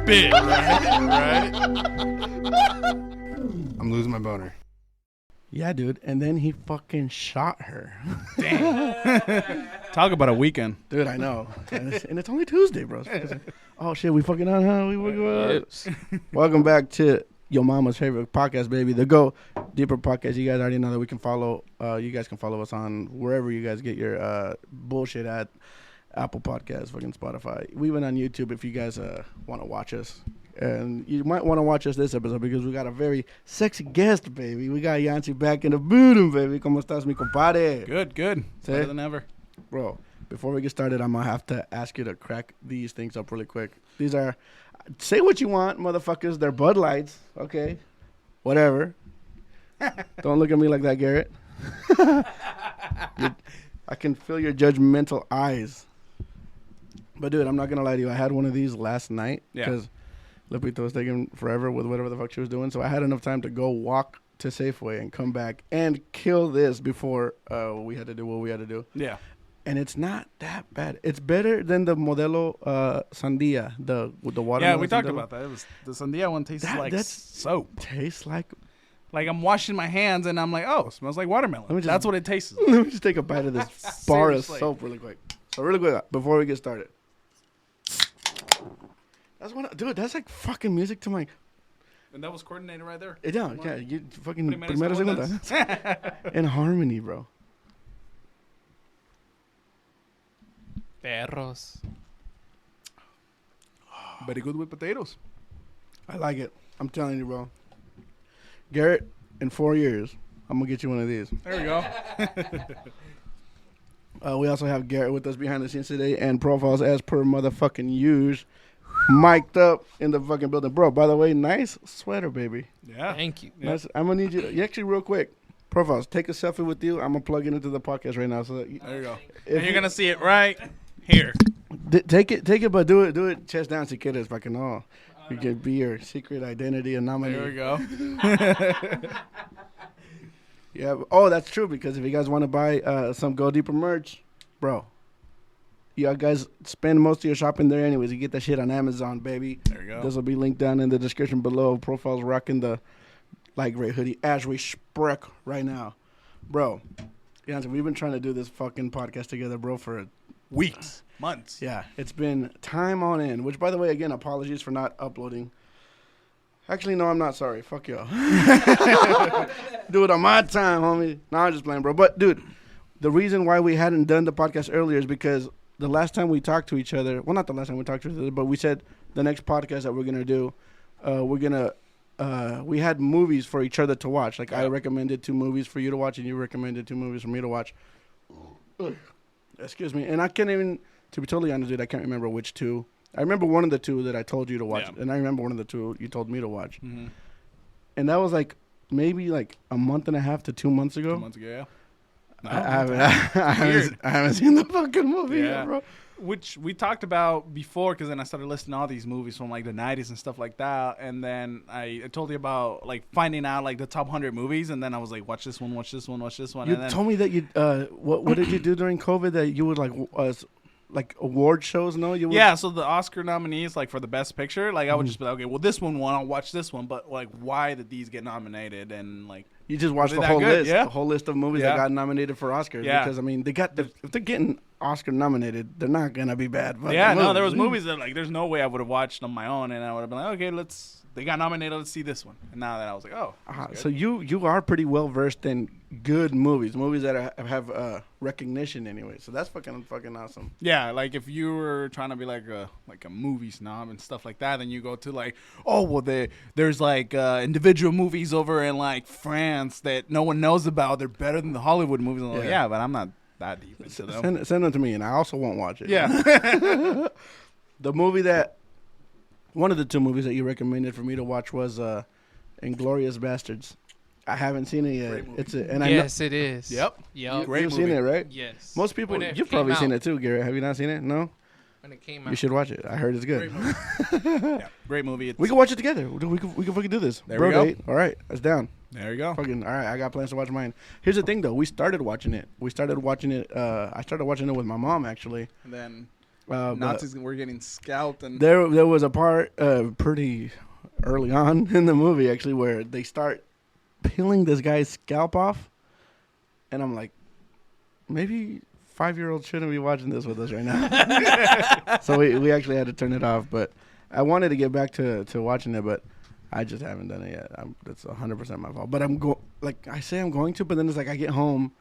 bit, right? I'm losing my boner. Yeah, dude. And then he fucking shot her. Damn. Talk about a weekend. Dude, I know. And it's only Tuesday, bro. Oh, shit. We fucking on, huh? We fucking on. Yes. Welcome back to your mama's favorite podcast, baby. The Go Deeper podcast. You guys already know that we can follow. You guys can follow us on wherever you guys get your bullshit at. Apple Podcasts, fucking Spotify. We went on YouTube if you guys want to watch us. And you might want to watch us this episode because we got a very sexy guest, baby. We got Yancy back in the building, baby. ¿Cómo estás, mi compadre? Good. Better than ever. Bro, before we get started, I'm going to have to ask you to crack these things up really quick. These are, say what you want, motherfuckers. They're Bud Lights. Okay. Whatever. Don't look at me like that, Garrett. I can feel your judgmental eyes. But, dude, I'm not going to lie to you. I had one of these last night because Lupita was taking forever with whatever the fuck she was doing. So I had enough time to go walk to Safeway and come back and kill this before we had to do what we had to do. Yeah. And it's not that bad. It's better than the Modelo Sandia, with the water. Yeah, we talked about that. It was the Sandia one tastes like soap. Tastes like I'm washing my hands and I'm like, oh, it smells like watermelon. That's what it tastes like. Let me just take a bite of this bar of soap really quick. So really quick, before we get started. Dude, that's like fucking music to my... And that was coordinated right there. Yeah, you fucking... Primera segunda. In harmony, bro. Perros. Very good with potatoes. I like it. I'm telling you, bro. Garrett, in 4 years, I'm going to get you one of these. There we go. We also have Garrett with us behind the scenes today and profiles as per motherfucking use. Mic'd up in the fucking building. Bro, by the way, nice sweater, baby. Yeah. Thank you. Yeah. Nice. I'm going to need you to, actually, real quick, profiles, take a selfie with you. I'm going to plug it into the podcast right now. So there you go. And you're going to see it right here. Take it, but do it chest down si quieres, para que no. You can be your secret identity and nominee. There we go. Yeah. Oh, that's true, because if you guys want to buy some Go Deeper merch, bro, you guys spend most of your shopping there anyways. You get that shit on Amazon, baby. There you go. This will be linked down in the description below. Profiles rocking the light gray hoodie as we spreck right now. Bro, Jansen, we've been trying to do this fucking podcast together, bro, for Weeks. Months. Yeah, it's been time on end, which, by the way, again, apologies for not uploading. Actually, no, I'm not sorry. Fuck y'all. Do it on my time, homie. No, I'm just playing, bro. But, dude, the reason why we hadn't done the podcast earlier is because the last time we talked to each other, well, not the last time we talked to each other, but we said the next podcast that we're going to do, we had movies for each other to watch. Like, I recommended 2 movies for you to watch, and you recommended 2 movies for me to watch. Excuse me. And I can't even, to be totally honest, dude, I can't remember which 2. I remember one of the 2 that I told you to watch, and I remember one of the 2 you told me to watch. Mm-hmm. And that was like maybe like a month and a half to 2 months ago. 2 months ago, yeah. No, I haven't seen the fucking movie yet, bro. Which we talked about before, because then I started listing all these movies from like the 90s and stuff like that. And then I told you about like finding out like the top 100 movies. And then I was like, watch this one, watch this one, watch this one. You and then told me that you, what did you do during COVID that you would like award shows? No, you would? Yeah, so the Oscar nominees, like for the best picture, like I would just be like, okay, well, this one won, I'll watch this one. But like, why did these get nominated? And like, you just watched the whole list of movies that got nominated for Oscars. Yeah. Because I mean, if they're getting Oscar nominated, they're not gonna be bad. Yeah, no, there was movies that like there's no way I would have watched on my own, and I would have been like, okay, they got nominated, let's see this one. And now that I was like, oh, so you are pretty well versed in good movies that have recognition anyway. So that's fucking awesome. Yeah, like if you were trying to be like a movie snob and stuff like that, then you go to like, oh well, there's like individual movies over in like France that no one knows about. They're better than the Hollywood movies. And I'm like, yeah, but I'm not that deep into them. Send them to me, and I also won't watch it. Yeah. One of the 2 movies that you recommended for me to watch was Inglourious Bastards. I haven't seen it yet. It is. Yep. Yep. You've seen it, right? Yes. Most people, you've probably seen it too, Garrett. Have you not seen it? No? When it came out. You should watch it. I heard it's good. Great movie. Yeah, great movie. We can watch it togetgether. We can fucking do this. There we go. Date. All right. That's down. There you go. Fucking, all right. I got plans to watch mine. Here's the thing, though. We started watching it. I started watching it with my mom, actually. And then But Nazis were getting scalped and there was a part pretty early on in the movie actually where they start peeling this guy's scalp off, and I'm like, maybe 5-year-olds shouldn't be watching this with us right now. So we actually had to turn it off. But I wanted to get back to watching it, but I just haven't done it yet. That's 100% my fault. But I say I'm going to, but then it's like I get home,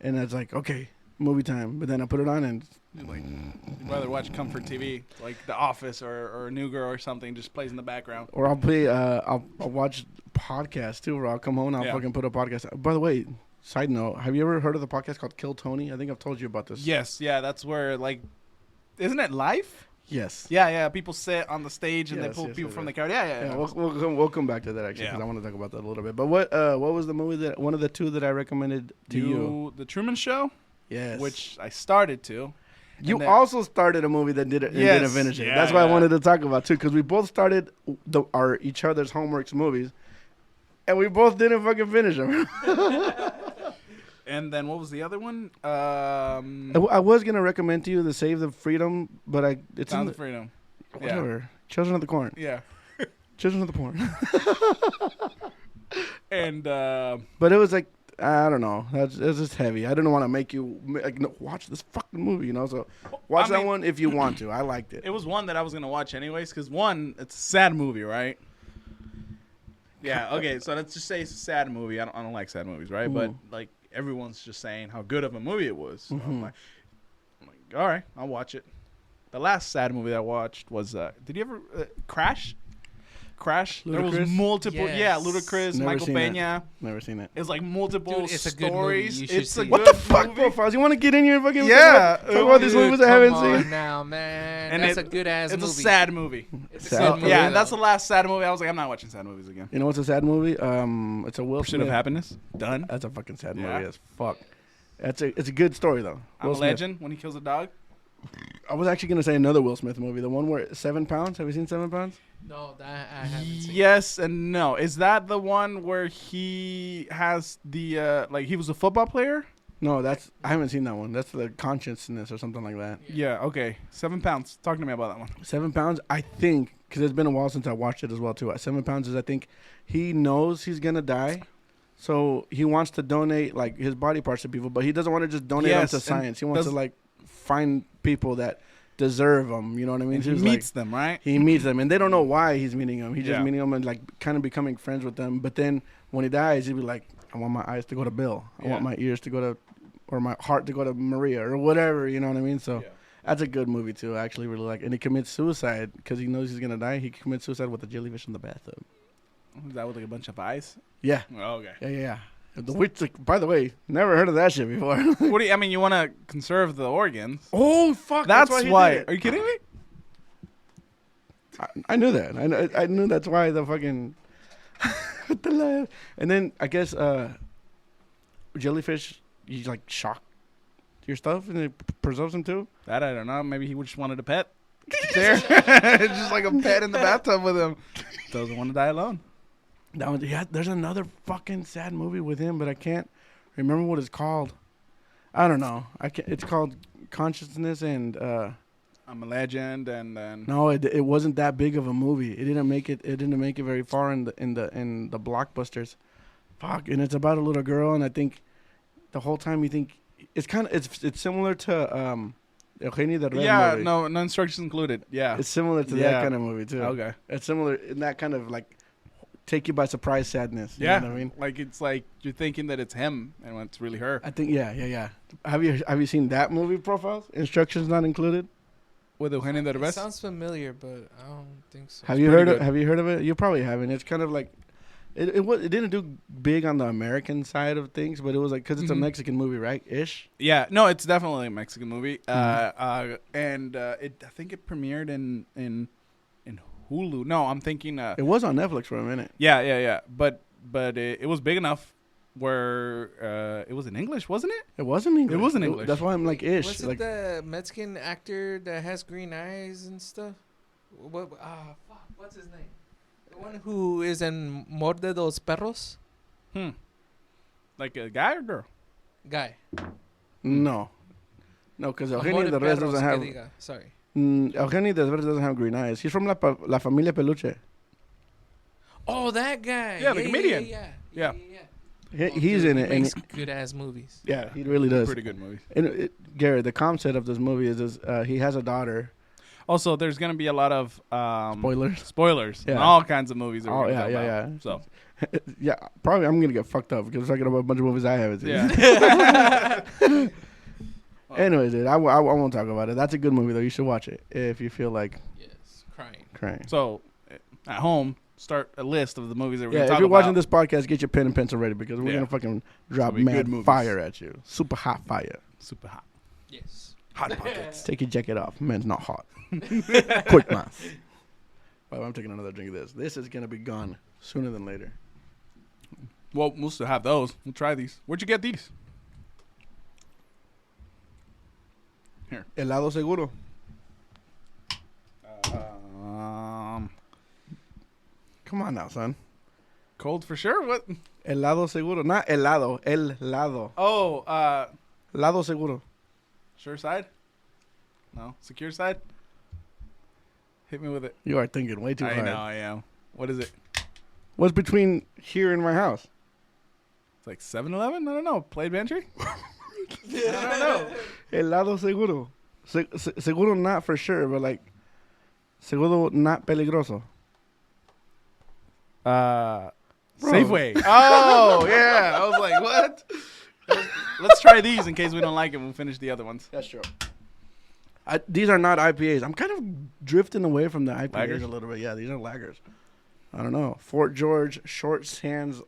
and it's like, okay, movie time. But then I put it on, and like you'd rather watch comfort TV, like The Office or New Girl or something, just plays in the background. or I'll play. I'll watch podcasts too, where I'll come home and I'll fucking put a podcast. By the way, side note, have you ever heard of the podcast called Kill Tony? I think I've told you about this. Yes, yeah, that's where like, isn't it live? Yes. Yeah. People sit on the stage and they pull people yes, from yes. the crowd. Yeah. We'll come back to that actually because I want to talk about that a little bit. But what was the movie that one of the two that I recommended to you? The Truman Show. Yes. Which I started to. You also started a movie that didn't finish it. Yeah, That's why I wanted to talk about too, because we both started our each other's homeworks movies, and we both didn't fucking finish them. And then what was the other one? I was gonna recommend to you the Save the Freedom, but it's Sound in of Freedom. whatever. Yeah. Children of the Corn. Yeah. Children of the Corn. And but it was like, I don't know. It was just heavy. I didn't want to make you watch this fucking movie, So watch that one if you want to. I liked it. It was one that I was gonna watch anyways, because one, it's a sad movie, right? Yeah. Okay. So let's just say it's a sad movie. I don't like sad movies, right? But like everyone's just saying how good of a movie it was. So I'm like, all right, I'll watch it. The last sad movie that I watched was did you ever Crash? Ludacris? There was multiple. Yes. Yeah, Ludacris, Never Michael seen it. Peña. Never seen it. It's like multiple Dude, it's a good stories. movie. You should It's see a it. good What the fuck, movie. profiles? You want to get in here and fucking Yeah. talk about these Dude, movies I haven't come on seen? now, man. And That's a good ass It's movie. a sad movie. It's Sad. a good movie. Yeah, though. that's the last sad movie. I was like, I'm not watching sad movies again. You know what's a sad movie? It's a Will Pursuit of Smith. Happiness. Done. That's a fucking sad Yeah. movie as fuck. It's a good story though. I'm Will a Smith. Legend when he kills a dog. I was actually gonna say another Will Smith movie, the one where 7 Pounds. Have you seen 7 Pounds? No, that I haven't seen. Yes and no. Is that the one where he has the like he was a football player? No, I haven't seen that one. That's the Consciousness or something like that. Yeah. Okay. 7 pounds. Talk to me about that one. 7 Pounds, I think, because it's been a while since I watched it as well too. 7 Pounds is, I think, he knows he's gonna die, so he wants to donate like his body parts to people, but he doesn't want to just donate them Yes, to and science. He wants does- to like find people that deserve them. You know what I mean? And he Just, meets like, them, right? He meets them, and they don't know why he's meeting them. He's just Yeah. meeting them and like kind of becoming friends with them. But then when he dies, he'll be like, "I want my eyes to go to Bill. I want Yeah. my ears to go to, or my heart to go to Maria, or whatever." You know what I mean? So Yeah. that's a good movie too. I actually really like. And he commits suicide because he knows he's gonna die. He commits suicide with a jellyfish in the bathtub. Is that with like a bunch of eyes? Yeah, Oh, okay. yeah. The witch. Like, by the way, never heard of that shit before. What do you? I mean, you want to conserve the organs. Oh fuck! That's he why. did it. Are you kidding me? I knew that. I knew that's why the fucking with the laugh. And then I guess jellyfish, you like shock your stuff and it preserves them too. That I don't know. Maybe he just wanted a pet. There, just like a pet in the bathtub with him. Doesn't want to die alone. That one, yeah. There's another fucking sad movie with him, but I can't remember what it's called. I don't know. I can't. It's called Consciousness and. I'm a Legend, and then No, it wasn't that big of a movie. It didn't make it. It didn't make it very far in the blockbusters. Fuck, and it's about a little girl, and I think the whole time you think it's kind of it's similar to Eugenio the Red yeah, movie. no instructions included. Yeah, It's similar to Yeah. that kind of movie too. okay. It's similar in that kind of like take you by surprise sadness. You Yeah, know what I mean? like it's like you're thinking that it's him, and when it's really her. I think yeah. Have you seen that movie, Profiles? Instructions not included. With Eugenio It Derbez. sounds familiar, but I don't think so. Have you pretty heard? good. Have you heard of it? You probably haven't. It's kind of like it didn't do big on the American side of things, but it was like because it's a Mhm. Mexican movie, right? Ish. Yeah, no, it's definitely a Mexican movie. Mhm. And I think it premiered in Hulu. No, I'm thinking. It was on Netflix for a minute. Yeah. But it was big enough where it was in English, wasn't it? It wasn't English. It was in English. That's why I'm like ish. Was it Like the Mexican actor that has green eyes and stuff? What? Fuck. What's his name? The one who is in Morde dos Perros? Like a guy or girl? Guy. no, because Eugenio Amor de the rest Perros, doesn't que have. diga. Sorry. Eugenio Derbez doesn't have green eyes. He's from La Familia Peluche. Oh, that guy. Yeah, the comedian. Yeah. He's Dude, in he it. And makes good ass movies. yeah, he really does. Pretty good movies. And Garrett, the concept of this movie is he has a daughter. Also, there's gonna be a lot of Spoilers. in Yeah. all kinds of movies. That Oh, we're yeah, gonna talk yeah, about. yeah. So Yeah, probably I'm gonna get fucked up because we're talking about a bunch of movies I haven't seen. yeah. Anyways, dude, I won't talk about it. That's a good movie though. You should watch it if you feel like Yes, crying. crying. So at home, start a list of the movies that we're Yeah, gonna if talk you're about. watching this podcast, get your pen and pencil ready because we're Yeah. gonna fucking drop be good mad movies. fire at you. Super hot fire. Super hot. Yes. Hot pockets. Take your jacket off. Man's not hot. Quick math. Well, I'm taking another drink of this. This is gonna be gone sooner than later. Well, we'll still have those. We'll try these. Where'd you get these? Helado seguro. Come on now, son. Cold for sure. What? Helado seguro, not helado. Helado. Oh, Lado seguro. sure side? No, secure side. Hit me with it. You are thinking way too I hard. know I am. What is it? What's between here and my house? It's like 7-Eleven? I don't know. Play Pantry? I don't know. Helado seguro. Seguro not for sure, but like seguro not peligroso. Bro. Safeway. Oh, yeah. I was like, what? Let's try these in case we don't like it. We'll finish the other ones. That's true. These are not IPAs. I'm kind of drifting away from the IPAs Lagers? a little bit. Yeah, these are lagers. I don't know. Fort George, Short Sands.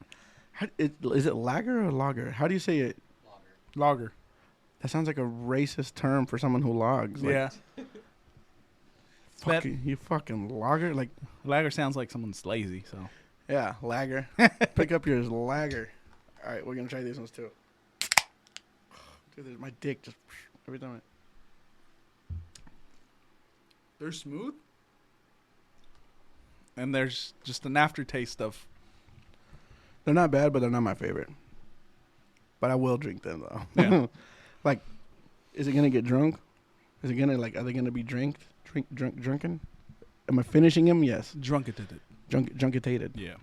Is it lager or lager? How do you say it? Lager. That sounds like a racist term for someone who logs. Like, Yeah. you fucking lager? Like, Lager sounds like someone's lazy, so. yeah, lager. Pick up your lager. All right, we're going to try these ones too. Dude, my dick just every time. They're smooth. And there's just an aftertaste of. They're not bad, but they're not my favorite. But I will drink them though. Yeah. Like, is it gonna get drunk? Is it gonna are they gonna be drunken? Am I finishing them? Yes. Drunketed. Junketated. Yeah.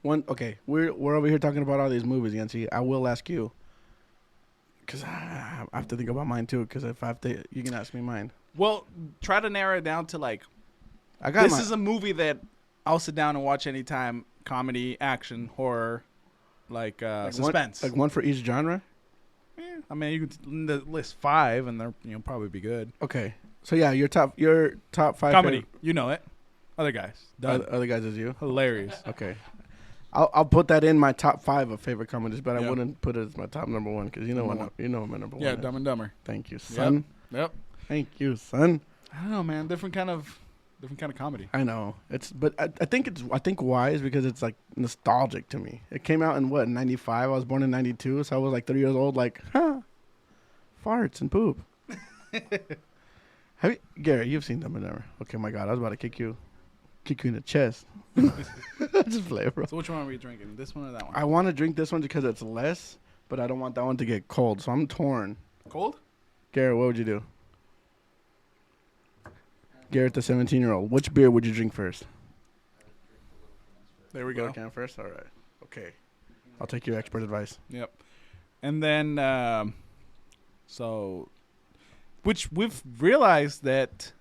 Okay, we're over here talking about all these movies, Yancy. I will ask you, because I have to think about mine too. Because if I have to, you can ask me mine. Well, try to narrow it down to like. I got This mine. is a movie that I'll sit down and watch anytime. Comedy, action, horror, like suspense. One for each genre. Yeah, I mean, you could list 5, and they're probably be good. Okay, so yeah, your top 5 Comedy, you know it. Other guys, done. Other guys is you. Hilarious. Okay, I'll put that in my top 5 of favorite comedies, but I Yeah. wouldn't put it as my top number 1 because you know Number what my number 1. Yeah, is. Dumb and Dumber. Thank you, son. Yep. Thank you, son. I don't know, man. Different kind of comedy. I know but I think why is because it's like nostalgic to me. It came out in what 95. I was born in 92, so I was like 3 years old. Like, farts and poop. Gary, you've seen Dumb and Dumber. Okay, my God, I was about to kick you in the chest. Just play, bro. So which one are we drinking? This one or that one? I want to drink this one because it's less, but I don't want that one to get cold, so I'm torn. Cold? Garrett, what would you do? Garrett, the 17-year-old. Which beer would you drink first? There we go. Can first? All right. Okay. I'll take your expert advice. Yep. And then, which we've realized that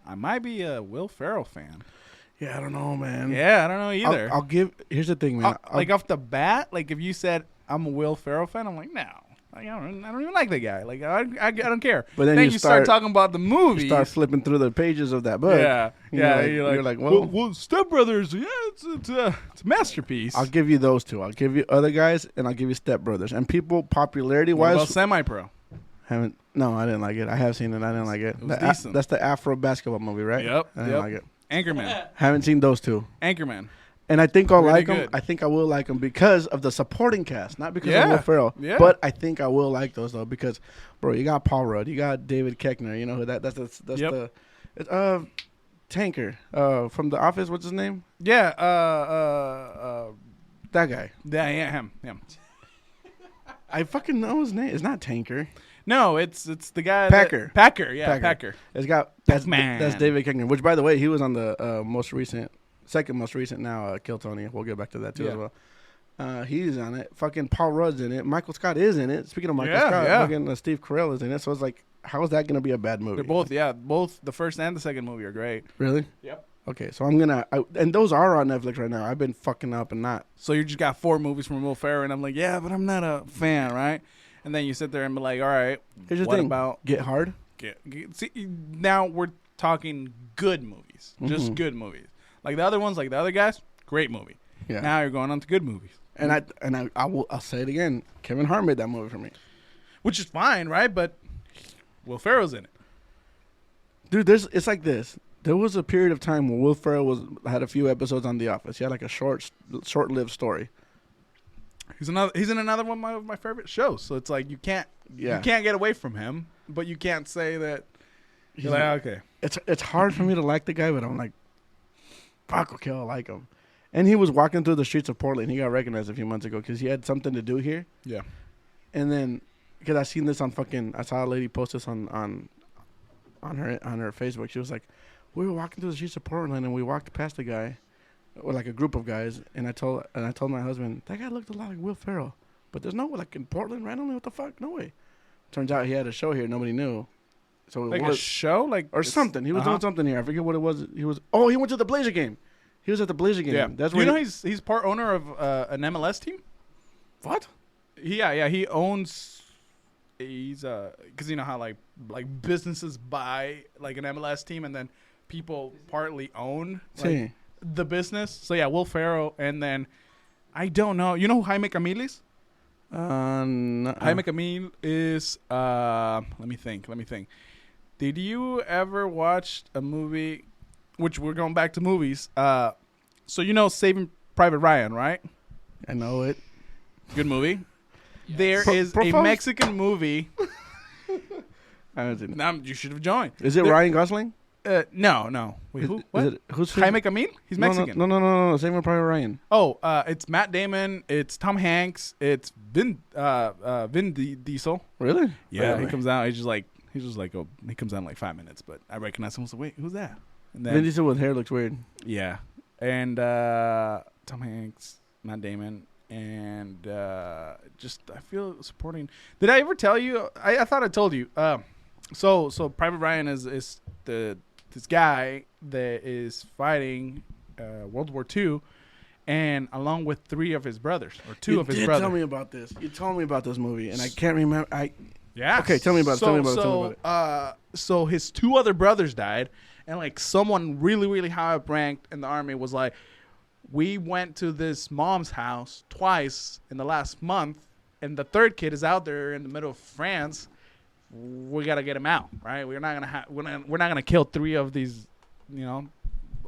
I might be a Will Ferrell fan. Yeah, I don't know, man. Yeah, I don't know either. I'll give. Here's the thing, man. Like off the bat, like if you said I'm a Will Ferrell fan, I'm like, no. Like, I don't even like the guy. Like I don't care. But then you start talking about the movie. You start flipping through the pages of that book. Yeah, You're like, well, Step Brothers. Yeah, it's a masterpiece. I'll give you those two. I'll give you other guys, and I'll give you Step Brothers. And people, popularity What wise, about Semi-Pro? haven't. No, I didn't like it. I have seen it. I didn't like it. It was decent. That's the Afro basketball movie, right? Yep. I didn't like it. Anchorman. Haven't seen those two. Anchorman. And I think I'll Really like them. good. I think I will like them because of the supporting cast, not because of Yeah. Will Ferrell. Yeah. But I think I will like those though because, bro, you got Paul Rudd, you got David Koechner. You know who that's Yep. the Tanker from The Office. What's his name? Yeah. That guy. Yeah. Him. I fucking know his name. It's not Tanker. No, it's the guy. Packer. Packer, yeah, Packer. It's got that's Pac-Man. David Koechner, which by the way, he was on the second most recent now, Kill Tony. We'll get back to that too as well. He's on it. Fucking Paul Rudd's in it. Michael Scott is in it. Speaking of Michael Scott, fucking Steve Carell is in it. So it's like, how is that going to be a bad movie? They're both the first and the second movie are great. Really? Yep. Okay, so and those are on Netflix right now. I've been fucking up and not. So you just got 4 movies from Will Ferrell, and I'm like, yeah, but I'm not a fan, right? And then you sit there and be like, all right, Here's the what thing. about Get Hard? see, now we're talking good movies, just good movies. Like the other ones, like the other guys, great movie. Yeah. Now you're going on to good movies, And I'll say it again. Kevin Hart made that movie for me. which is fine, right? But Will Ferrell's in it. Dude, it's like this. There was a period of time where Will Ferrell had a few episodes on The Office. He had like a short-lived story. He's in another one of my favorite shows. So it's like you can't get away from him, but you can't say that. You're like, okay. It's hard for me to like the guy, but I'm like, fuck, okay, I like him. And he was walking through the streets of Portland. He got recognized a few months ago because he had something to do here. Yeah. And then, because I seen this I saw a lady post this on her Facebook. She was like, we were walking through the streets of Portland and we walked past a guy, or like a group of guys, and I told my husband, that guy looked a lot like Will Ferrell. But there's no, like in Portland randomly, what the fuck? No way. Turns out he had a show here, nobody knew. So Like a show? Or something. He was doing something here. I forget what it was. He went to the Blazer game. He was at the Blazer game. Yeah. That's Do where you know he's part owner of an MLS team? What? Yeah, he owns. He's because you know how like businesses buy like an MLS team and then people partly own the business. So yeah, Will Ferrell, and then I don't know. You know who Jaime Camil is? Jaime Camil is let me think. Did you ever watch a movie? Which we're going back to movies. So you know Saving Private Ryan, right? I know it. Good movie. Yes. There is a Mexican movie. I haven't seen it. Now you should have joined. Is it Ryan Gosling? No. Wait, who? What? Who's Jaime Camil? He's Mexican. No. Saving Private Ryan. Oh, it's Matt Damon. It's Tom Hanks. It's Vin Diesel. Really? Yeah, Really? he comes out. He comes out in like 5 minutes, but I recognize him. I was like, wait, who's that? And then, Vin Diesel with hair looks weird. Yeah, and Tom Hanks, Matt Damon, and just I feel supporting. Did I ever tell you? I thought I told you. So Private Ryan is this guy that is fighting World War II, and along with 3 of his brothers or 2 of his brothers. Tell me about this. You told me about this movie, and I can't remember. Yeah. Okay, tell me about it. So his 2 other brothers died, and like someone really, really high up ranked in the army was like, we went to this mom's house twice in the last month, and the 3rd kid is out there in the middle of France. We gotta get him out, right? We're not gonna kill 3 of these,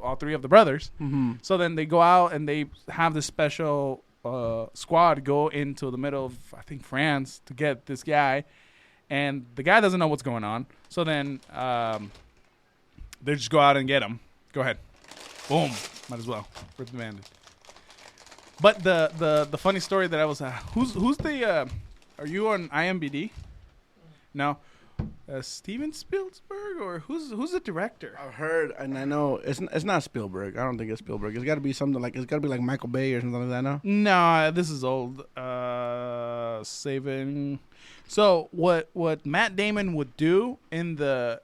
all 3 of the brothers. Mm-hmm. So then they go out and they have this special squad go into the middle of I think France to get this guy. And the guy doesn't know what's going on. So then they just go out and get him. Go ahead. Boom. Might as well. Rip the bandit. But the funny story that I was... who's the... are you on IMDb? No. Steven Spielberg? Or who's the director? I've heard, and I know... It's not Spielberg. I don't think it's Spielberg. It's got to be something like... It's got to be like Michael Bay or something like that, no? No, this is old. Saving... So what Matt Damon would do in the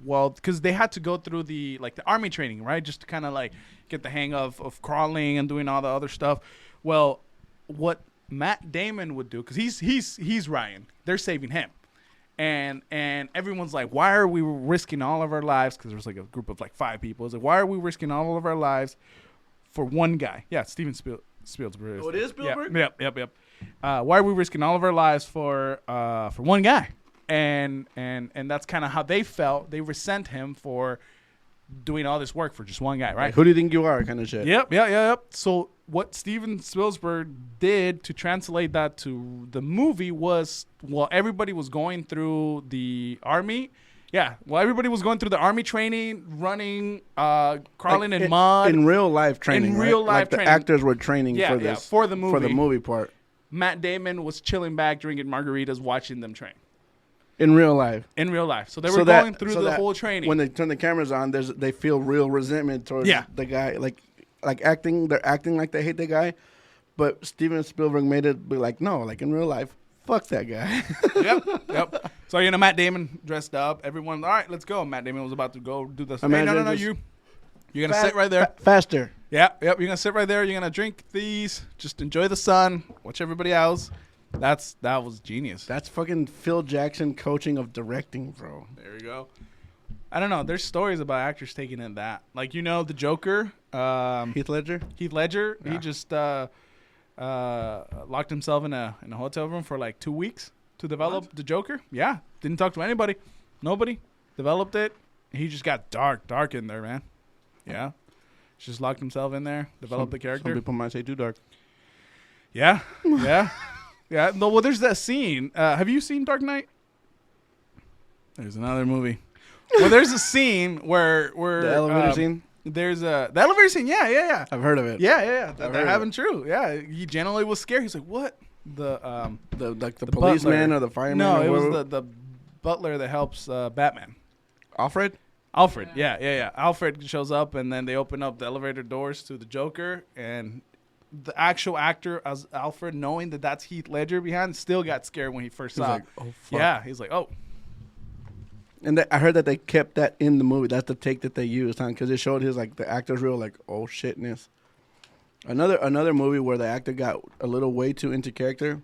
well, because they had to go through the army training, right, just to kind of like get the hang of crawling and doing all the other stuff. Well, what Matt Damon would do, because he's Ryan, they're saving him, and everyone's like, why are we risking all of our lives? Because there's like a group of like 5 people. It's like, why are we risking all of our lives for one guy? Yeah, Steven Spielberg. Oh, it is Spielberg? Yep. Why are we risking all of our lives for one guy? And that's kind of how they felt. They resent him for doing all this work for just one guy, right? Like, who do you think you are, kind of shit. Yep. So what Steven Spielberg did to translate that to the movie was, while everybody was going through the army. Yeah, well, everybody was going through the army training, running, crawling like in mud. In real life training, In real life like training. The actors were training for this. For the movie. For the movie part. Matt Damon was chilling back, drinking margaritas, watching them train In real life. in real life. So they were going through the whole training. When they turn the cameras on, they feel real resentment towards the guy. Like acting, they're acting like they hate the guy. But Steven Spielberg made it be like, no, like in real life, fuck that guy. Yep. So, Matt Damon dressed up. Everyone, all right, let's go. Matt Damon was about to go do this. Hey, no, you're going to sit right there. Faster. Yep. You're going to sit right there. You're going to drink these. Just enjoy the sun. Watch everybody else. That was genius. That's fucking Phil Jackson coaching of directing, bro. There you go. I don't know. There's stories about actors taking in that. Like, the Joker. Heath Ledger? Yeah. He just locked himself in a hotel room for like 2 weeks to develop the Joker. Yeah. Didn't talk to anybody. Nobody. Developed it. He just got dark in there, man. Yeah. Just locked himself in there. Developed the character. Some people might say too dark. Yeah. Yeah. Yeah. No, well, there's that scene. Have you seen Dark Knight? There's another movie. Well, there's a scene where the elevator scene. There's the elevator scene. Yeah. I've heard of it. Yeah. That happened true. Yeah. He generally was scared. He's like, what? The policeman butler. Or the fireman. No, or it was the butler that helps Batman. Alfred. Yeah. Alfred shows up, and then they open up the elevator doors to the Joker, and the actual actor as Alfred, knowing that that's Heath Ledger behind, still got scared when he first saw it. Oh, fuck. Yeah, he's like, oh. And I heard that they kept that in the movie. That's the take that they used, huh? Because it showed the actor's real, like, oh shitness. Another movie where the actor got a little way too into character.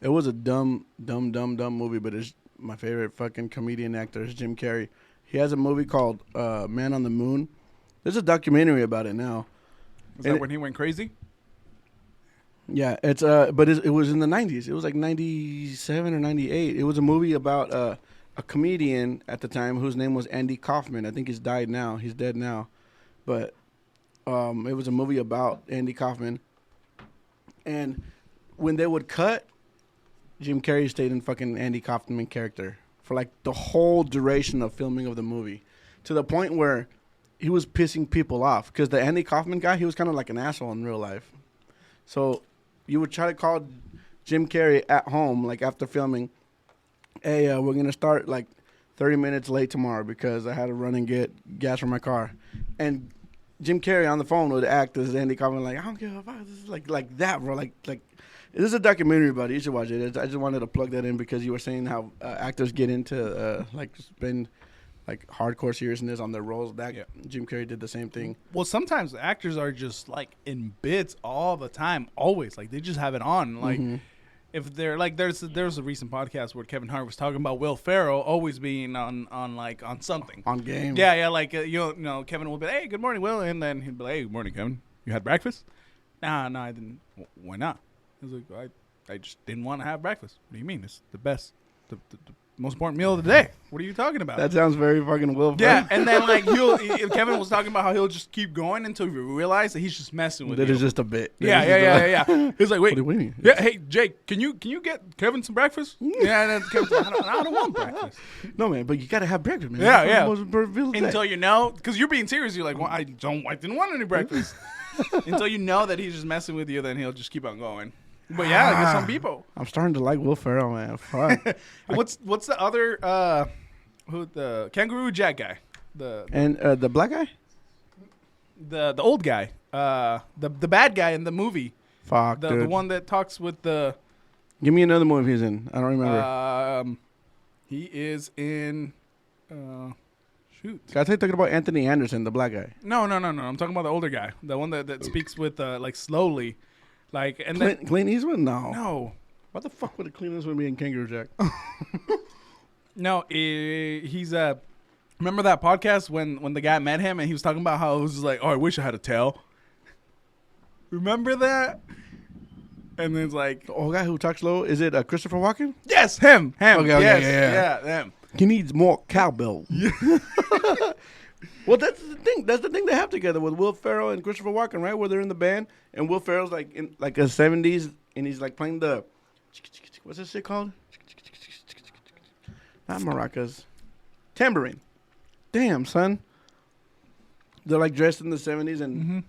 It was a dumb movie, but it's my favorite fucking comedian actor is Jim Carrey. He has a movie called Man on the Moon. There's a documentary about it now. Is that when he went crazy? Yeah, it's but it was in the 90s. It was like 97 or 98. It was a movie about a comedian at the time whose name was Andy Kaufman. I think he's died now. He's dead now. But it was a movie about Andy Kaufman. And when they would cut, Jim Carrey stayed in fucking Andy Kaufman character for like the whole duration of filming of the movie, to the point where he was pissing people off because the Andy Kaufman guy, he was kind of like an asshole in real life. So you would try to call Jim Carrey at home, like after filming, hey, we're going to start like 30 minutes late tomorrow because I had to run and get gas from my car. And Jim Carrey on the phone would act as Andy Kaufman, like, I don't give a fuck. This is like that, bro. Like this is a documentary about it. You should watch it. I just wanted to plug that in because you were saying how actors get into spend like hardcore seriousness on their roles. Jim Carrey did the same thing. Well, sometimes actors are just like in bits all the time, always. Like they just have it on. Like if they're like, there's a recent podcast where Kevin Hart was talking about Will Ferrell always being on something. On game. Yeah. Like you know, Kevin will be, hey, good morning, Will, and then he'd be like, hey, good morning, Kevin. You had breakfast? Nah, I didn't. Why not? I was like, I just didn't want to have breakfast. What do you mean? It's the best, the most important meal of the day. What are you talking about? That sounds very fucking Will Ferrell. Yeah, and then like Kevin was talking about how he'll just keep going until you realize that he's just messing with you. That is just a bit. Yeah. He's like, wait, what do you mean? Yeah, hey Jake, can you get Kevin some breakfast? Yeah, and then Kevin's like, I don't want breakfast. No, man, but you gotta have breakfast, man. Yeah. Until you know, because you're being serious. You're like, well, I didn't want any breakfast. Until you know that he's just messing with you, then he'll just keep on going. But yeah, like some people. I'm starting to like Will Ferrell, man. Fuck. What's the other the Kangaroo Jack guy? The black guy? The old guy. The bad guy in the movie. Fuck, the one that talks with the. Give me another movie he's in. I don't remember. He is in. Shoot. I thought you talking about Anthony Anderson, the black guy. No. I'm talking about the older guy, the one that speaks with like slowly. Like and Clint Eastwood? No. What the fuck would a Clint Eastwood be in Kangaroo Jack? No, he's remember that podcast when the guy met him and he was talking about how it was just like, oh, I wish I had a tail. Remember that? And then it's like, the old guy who talks slow. Is it Christopher Walken? Yes, him. Okay, yes, yeah, them. He needs more cowbell. Well, that's the thing. That's the thing they have together with Will Ferrell and Christopher Walken, right? Where they're in the band, and Will Ferrell's like in like the 70s, and he's like playing the what's this shit called? Not maracas, tambourine. Damn, son. They're like dressed in the 70s, and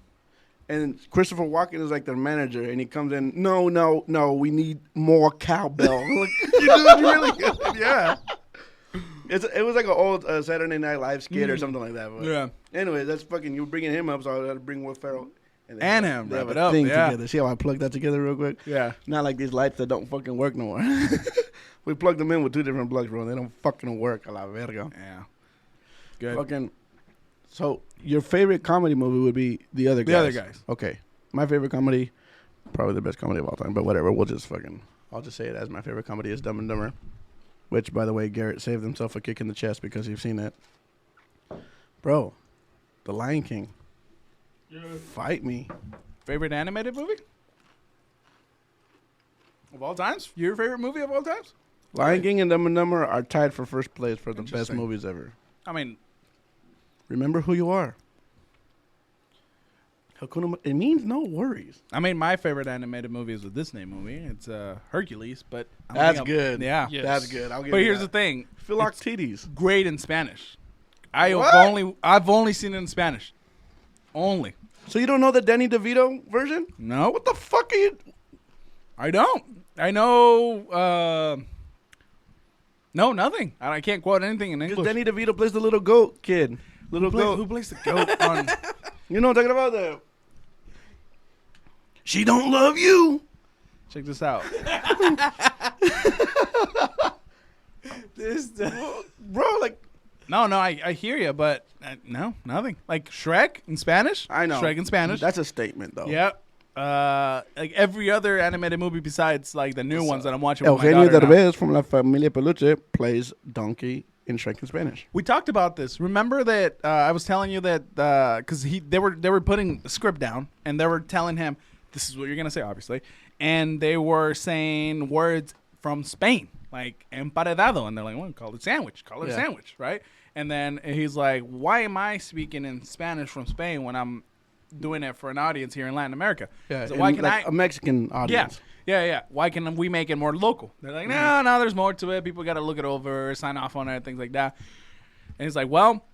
And Christopher Walken is like their manager, and he comes in. No, we need more cowbell. Like, you did really good. Yeah. It was like an old Saturday Night Live skit or something like that. But Yeah. Anyway, that's fucking. You were bringing him up, so I had to bring Will Ferrell And him, They wrap have it a up, thing yeah. together. See how I plugged that together real quick? Yeah. Not like these lights that don't fucking work no more. We plugged them in with 2 different plugs, bro. They don't fucking work. A la verga. Yeah. Good. Fucking. So your favorite comedy movie would be The Other Guys. The Other Guys. Okay. My favorite comedy, probably the best comedy of all time, but whatever. I'll just say it as my favorite comedy is Dumb and Dumber. Which, by the way, Garrett saved himself a kick in the chest because you've seen it. Bro, The Lion King. Fight me. Favorite animated movie? Of all times? Your favorite movie of all times? Lion King and Dumb and Dumber are tied for first place for the best Interesting. movies ever. I mean, Remember who you are. It means no worries. my favorite animated movie is a Disney movie. It's Hercules, but That's good. Yeah. Yeah. That's good. I'll give But you here's that. the thing. Philoctetes. Great in Spanish. I've What? only seen it in Spanish. Only. So you don't know the Danny DeVito version? No. What the fuck are you? I don't. I know. No, nothing. I can't quote anything in Because English. Danny DeVito plays the little goat kid. Little goat. Who plays the goat on? You know what I'm talking about? She don't love you. Check this out. Bro, like, No, I hear you, but no, nothing. Like Shrek in Spanish. I know. Shrek in Spanish. That's a statement, though. Yep. Like every other animated movie besides like the new ones that I'm watching. With my Eugenio daughter now. Derbez from La Familia Peluche plays Donkey in Shrek in Spanish. We talked about this. Remember that I was telling you that because they were putting the script down and they were telling him this is what you're gonna say, obviously, and they were saying words from Spain like emparedado, and they're like, well, call it sandwich, Yeah. sandwich, right? And then he's like, why am I speaking in Spanish from Spain when I'm doing it for an audience here in Latin America? Yeah, So why and can like I? a Mexican audience. Yeah. Why can we make it more local? They're like, no, there's more to it. People got to look it over, sign off on it, things like that. And he's like, well,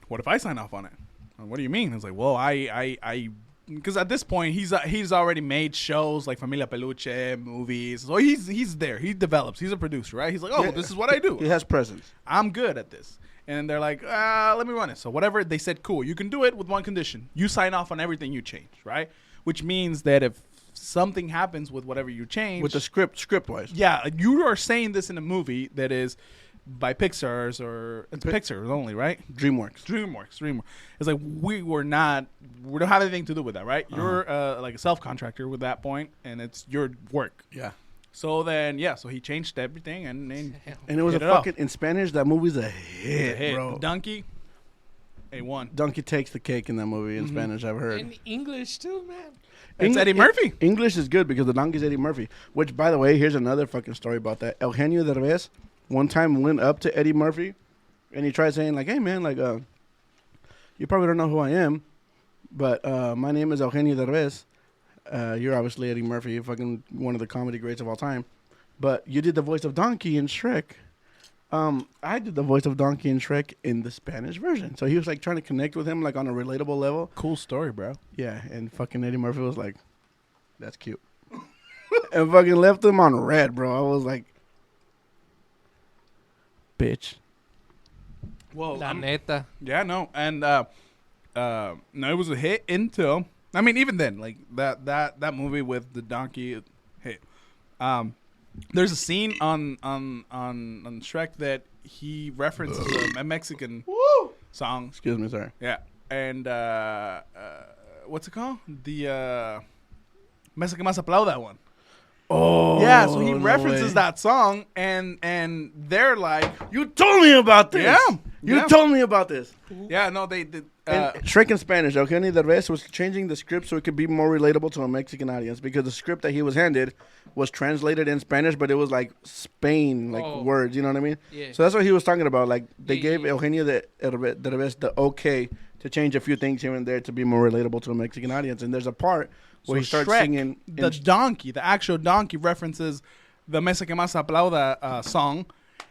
what if I sign off on it? What do you mean? It's like, well, I because at this point he's already made shows like Familia Peluche, movies. So he's there. He develops. He's a producer, right? He's like, oh, Yeah. this is what I do. He has presence. I'm good at this. And they're like, let me run it. So whatever they said, cool. You can do it with one condition. You sign off on everything you change, right? Which means that if something happens with whatever you change, With the script-wise. yeah, you are saying this in a movie that is by Pixar's or it's Pixar only, right? DreamWorks. DreamWorks. It's like we don't have anything to do with that, right? You're like a self-contractor with that point, and it's your work. Yeah. So then, so he changed everything, and And it was hit a it off. fucking, in Spanish, that movie's a It's a hit, hit. bro. Donkey, A1. Donkey takes the cake in that movie in Spanish, I've heard. In English too, man. It's Eddie Murphy. English is good because the donkey's Eddie Murphy. Which, by the way, here's another fucking story about that. Eugenio Derbez one time went up to Eddie Murphy, and he tried saying, like, hey, man, like, you probably don't know who I am, but my name is Eugenio Derbez. You're obviously Eddie Murphy, fucking one of the comedy greats of all time. But you did the voice of Donkey in Shrek. I did the voice of Donkey in Shrek in the Spanish version. So he was, like, trying to connect with him, like, on a relatable level. Cool story, bro. Yeah, and fucking Eddie Murphy was like, that's cute. And fucking left him on red, bro. I was like, bitch. Whoa. La neta. Yeah, no. And no, it was a hit until even then, like that movie with the donkey hit. There's a scene on Shrek that he references a Mexican song. Excuse me, sorry. Yeah. And what's it called? The Mesa que más aplauda one. Oh, Yeah, so he no references way. that song, and they're like, You told me about this. Yeah, You yeah. told me about this. yeah, no, they did. And Shrek in Spanish, Eugenio Derbez was changing the script so it could be more relatable to a Mexican audience because the script that he was handed was translated in Spanish, but it was like Spain, like Oh. words, you know what I mean? Yeah. So that's what he was talking about. Like they Yeah, gave yeah. Eugenio Derbez the okay to change a few things here and there to be more relatable to a Mexican audience. And there's a part where he starts Shrek, singing. the donkey, the actual donkey references the Mesa que más aplauda song,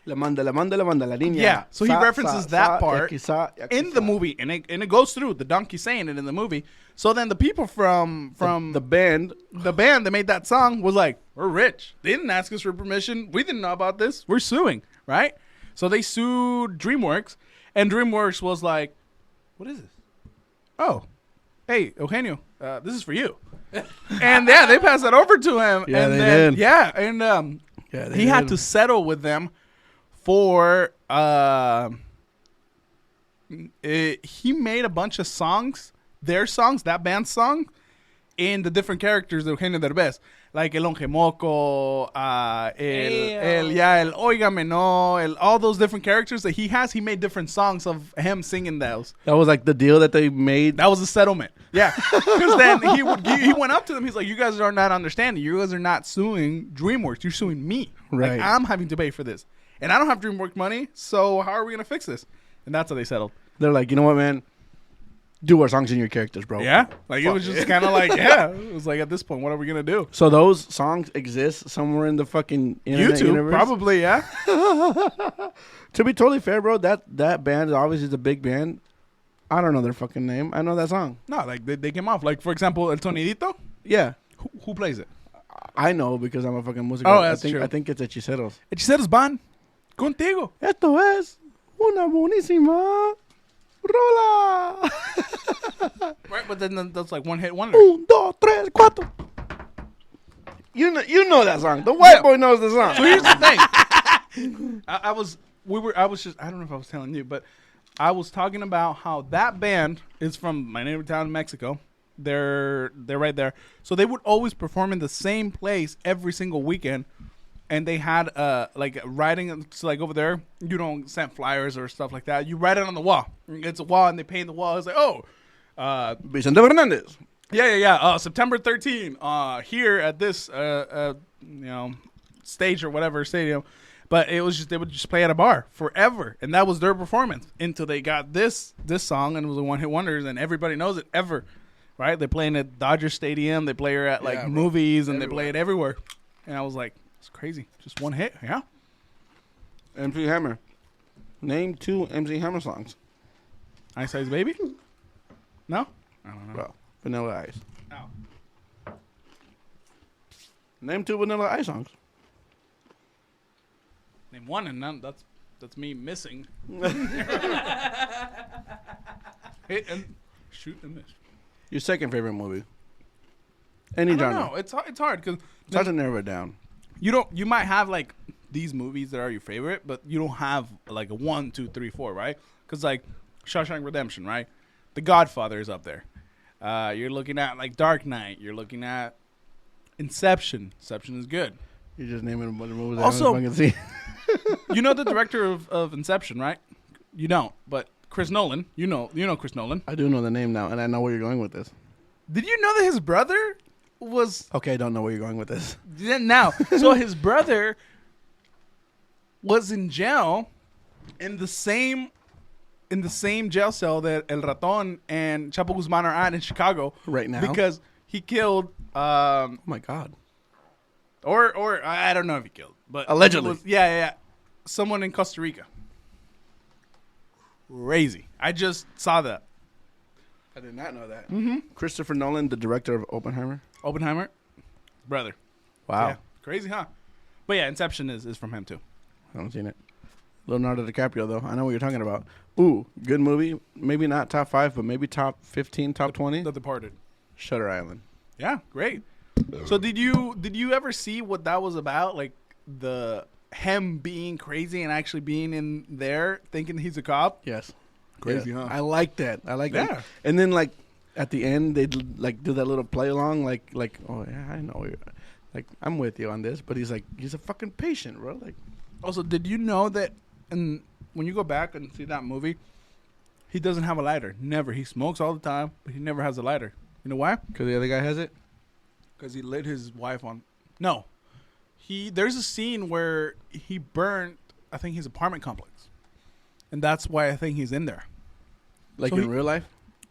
Le manda la niña. Yeah, so he references that part in the movie, and it goes through the donkey saying it in the movie. So then the people from the band that made that song was like, we're rich. They didn't ask us for permission. We didn't know about this. We're suing, right? So they sued DreamWorks, and DreamWorks was like, what is this? Oh, hey, Eugenio, this is for you. And yeah, they passed that over to him. Yeah, and they then, did. Yeah, and he had to settle with them for he made a bunch of songs, their songs, that band's song, in the different characters of Eugenio Derbez, like El Ongemoco, el Óigame No, all those different characters that he has. He made different songs of him singing those. That was like the deal that they made. That was a settlement. Yeah, because then he went up to them. He's like, "You guys are not understanding. You guys are not suing DreamWorks. You're suing me. Right. Like, I'm having to pay for this, and I don't have DreamWorks money. So how are we gonna fix this?" And that's how they settled. They're like, you know what, man? Do our songs in your characters, bro. Yeah, like it was just kind of like, it was like at this point, what are we gonna do? So those songs exist somewhere in the fucking internet YouTube, universe? probably, yeah. To be totally fair, bro, that band obviously is a big band. I don't know their fucking name. I know that song. No, like they came off. Like for example, El Sonidito. Yeah, Who plays it? I know because I'm a fucking music. Oh, that's true. I think it's Hechiceros. Hechiceros van contigo. Esto es una buenísima rola. Right, but then that's like one hit wonder. Un, dos, tres, cuatro. You know that song. The white boy knows the song. So here's the thing. I don't know if I was telling you, but I was talking about how that band is from my native town in Mexico. They're right there. So they would always perform in the same place every single weekend. And they had like writing, so like over there, you don't send flyers or stuff like that. You write it on the wall. It's a wall, and they paint the wall. It's like, Vicente Fernandez. Yeah. September 13, here at this stage or whatever stadium. But it was just, they would just play at a bar forever, and that was their performance until they got this song, and it was a one hit wonders, and everybody knows it ever, right? They play at Dodger Stadium, they play it at like movies, and everywhere. They play it everywhere. And I was like, it's crazy, just one hit, yeah. MC Hammer. Name 2 MC Hammer songs. Ice Ice Baby? No, I don't know. Well, Vanilla Ice. No. Name 2 Vanilla Ice songs. Name one, and none. That's me missing. Hit and shoot and miss. Your second favorite movie? Any I don't genre? know. It's hard because It's hard to narrow it down. you might have like these movies that are your favorite, but you don't have like a 1, 2, 3, 4, right? Because like Shawshank Redemption, right? The Godfather is up there. You're looking at like Dark Knight. You're looking at Inception. Inception is good. You're just naming a bunch of movies Also- I haven't fucking seen. You know the director of Inception, right? You don't, but Chris Nolan. You know Chris Nolan. I do know the name now, and I know where you're going with this. Did you know that his brother was Okay, I don't know where you're going with this. now? So his brother was in jail in the same jail cell that El Raton and Chapo Guzman are at in Chicago Right now? because he killed. Oh, my God. Or I don't know if he killed, but Allegedly. it was- yeah, someone in Costa Rica. Crazy! I just saw that. I did not know that. Mm-hmm. Christopher Nolan, the director of Oppenheimer. Oppenheimer, brother. Wow. Yeah. Crazy, huh? But yeah, Inception is from him too. I haven't seen it. Leonardo DiCaprio, though. I know what you're talking about. Ooh, good movie. Maybe not top 5, but maybe top 15, top 20. The Departed. Shutter Island. Yeah, great. So did you ever see what that was about? Like him being crazy and actually being in there thinking he's a cop? Yes. Crazy, Yeah. huh? I like that. I like Yeah. that. And then, like, at the end, they'd, like, do that little play-along, like, oh, yeah, I know. Like, I'm with you on this. But he's a fucking patient, bro. Like, Also, did you know that when you go back and see that movie, he doesn't have a lighter. Never. He smokes all the time, but he never has a lighter. You know why? because the other guy has it? Because he lit his wife on. No. There's a scene where he burned, I think, his apartment complex. And that's why I think he's in there. Like, So in he- real life?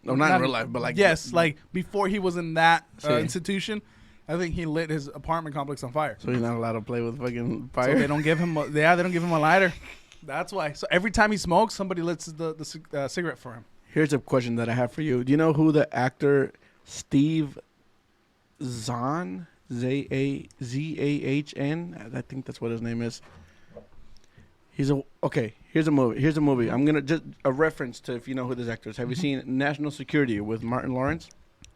No, not in real life, but, like... Yes, like before he was in that See. institution. I think he lit his apartment complex on fire. So he's not allowed to play with fucking fire. So they don't give him. They don't give him a lighter. That's why. So every time he smokes, somebody lights the cigarette for him. Here's a question that I have for you. Do you know who the actor Steve Zahn, Zahn? I think that's what his name is. He's a okay. Here's a movie. I'm gonna just a reference to if you know who this actor is. Have you seen National Security with Martin Lawrence?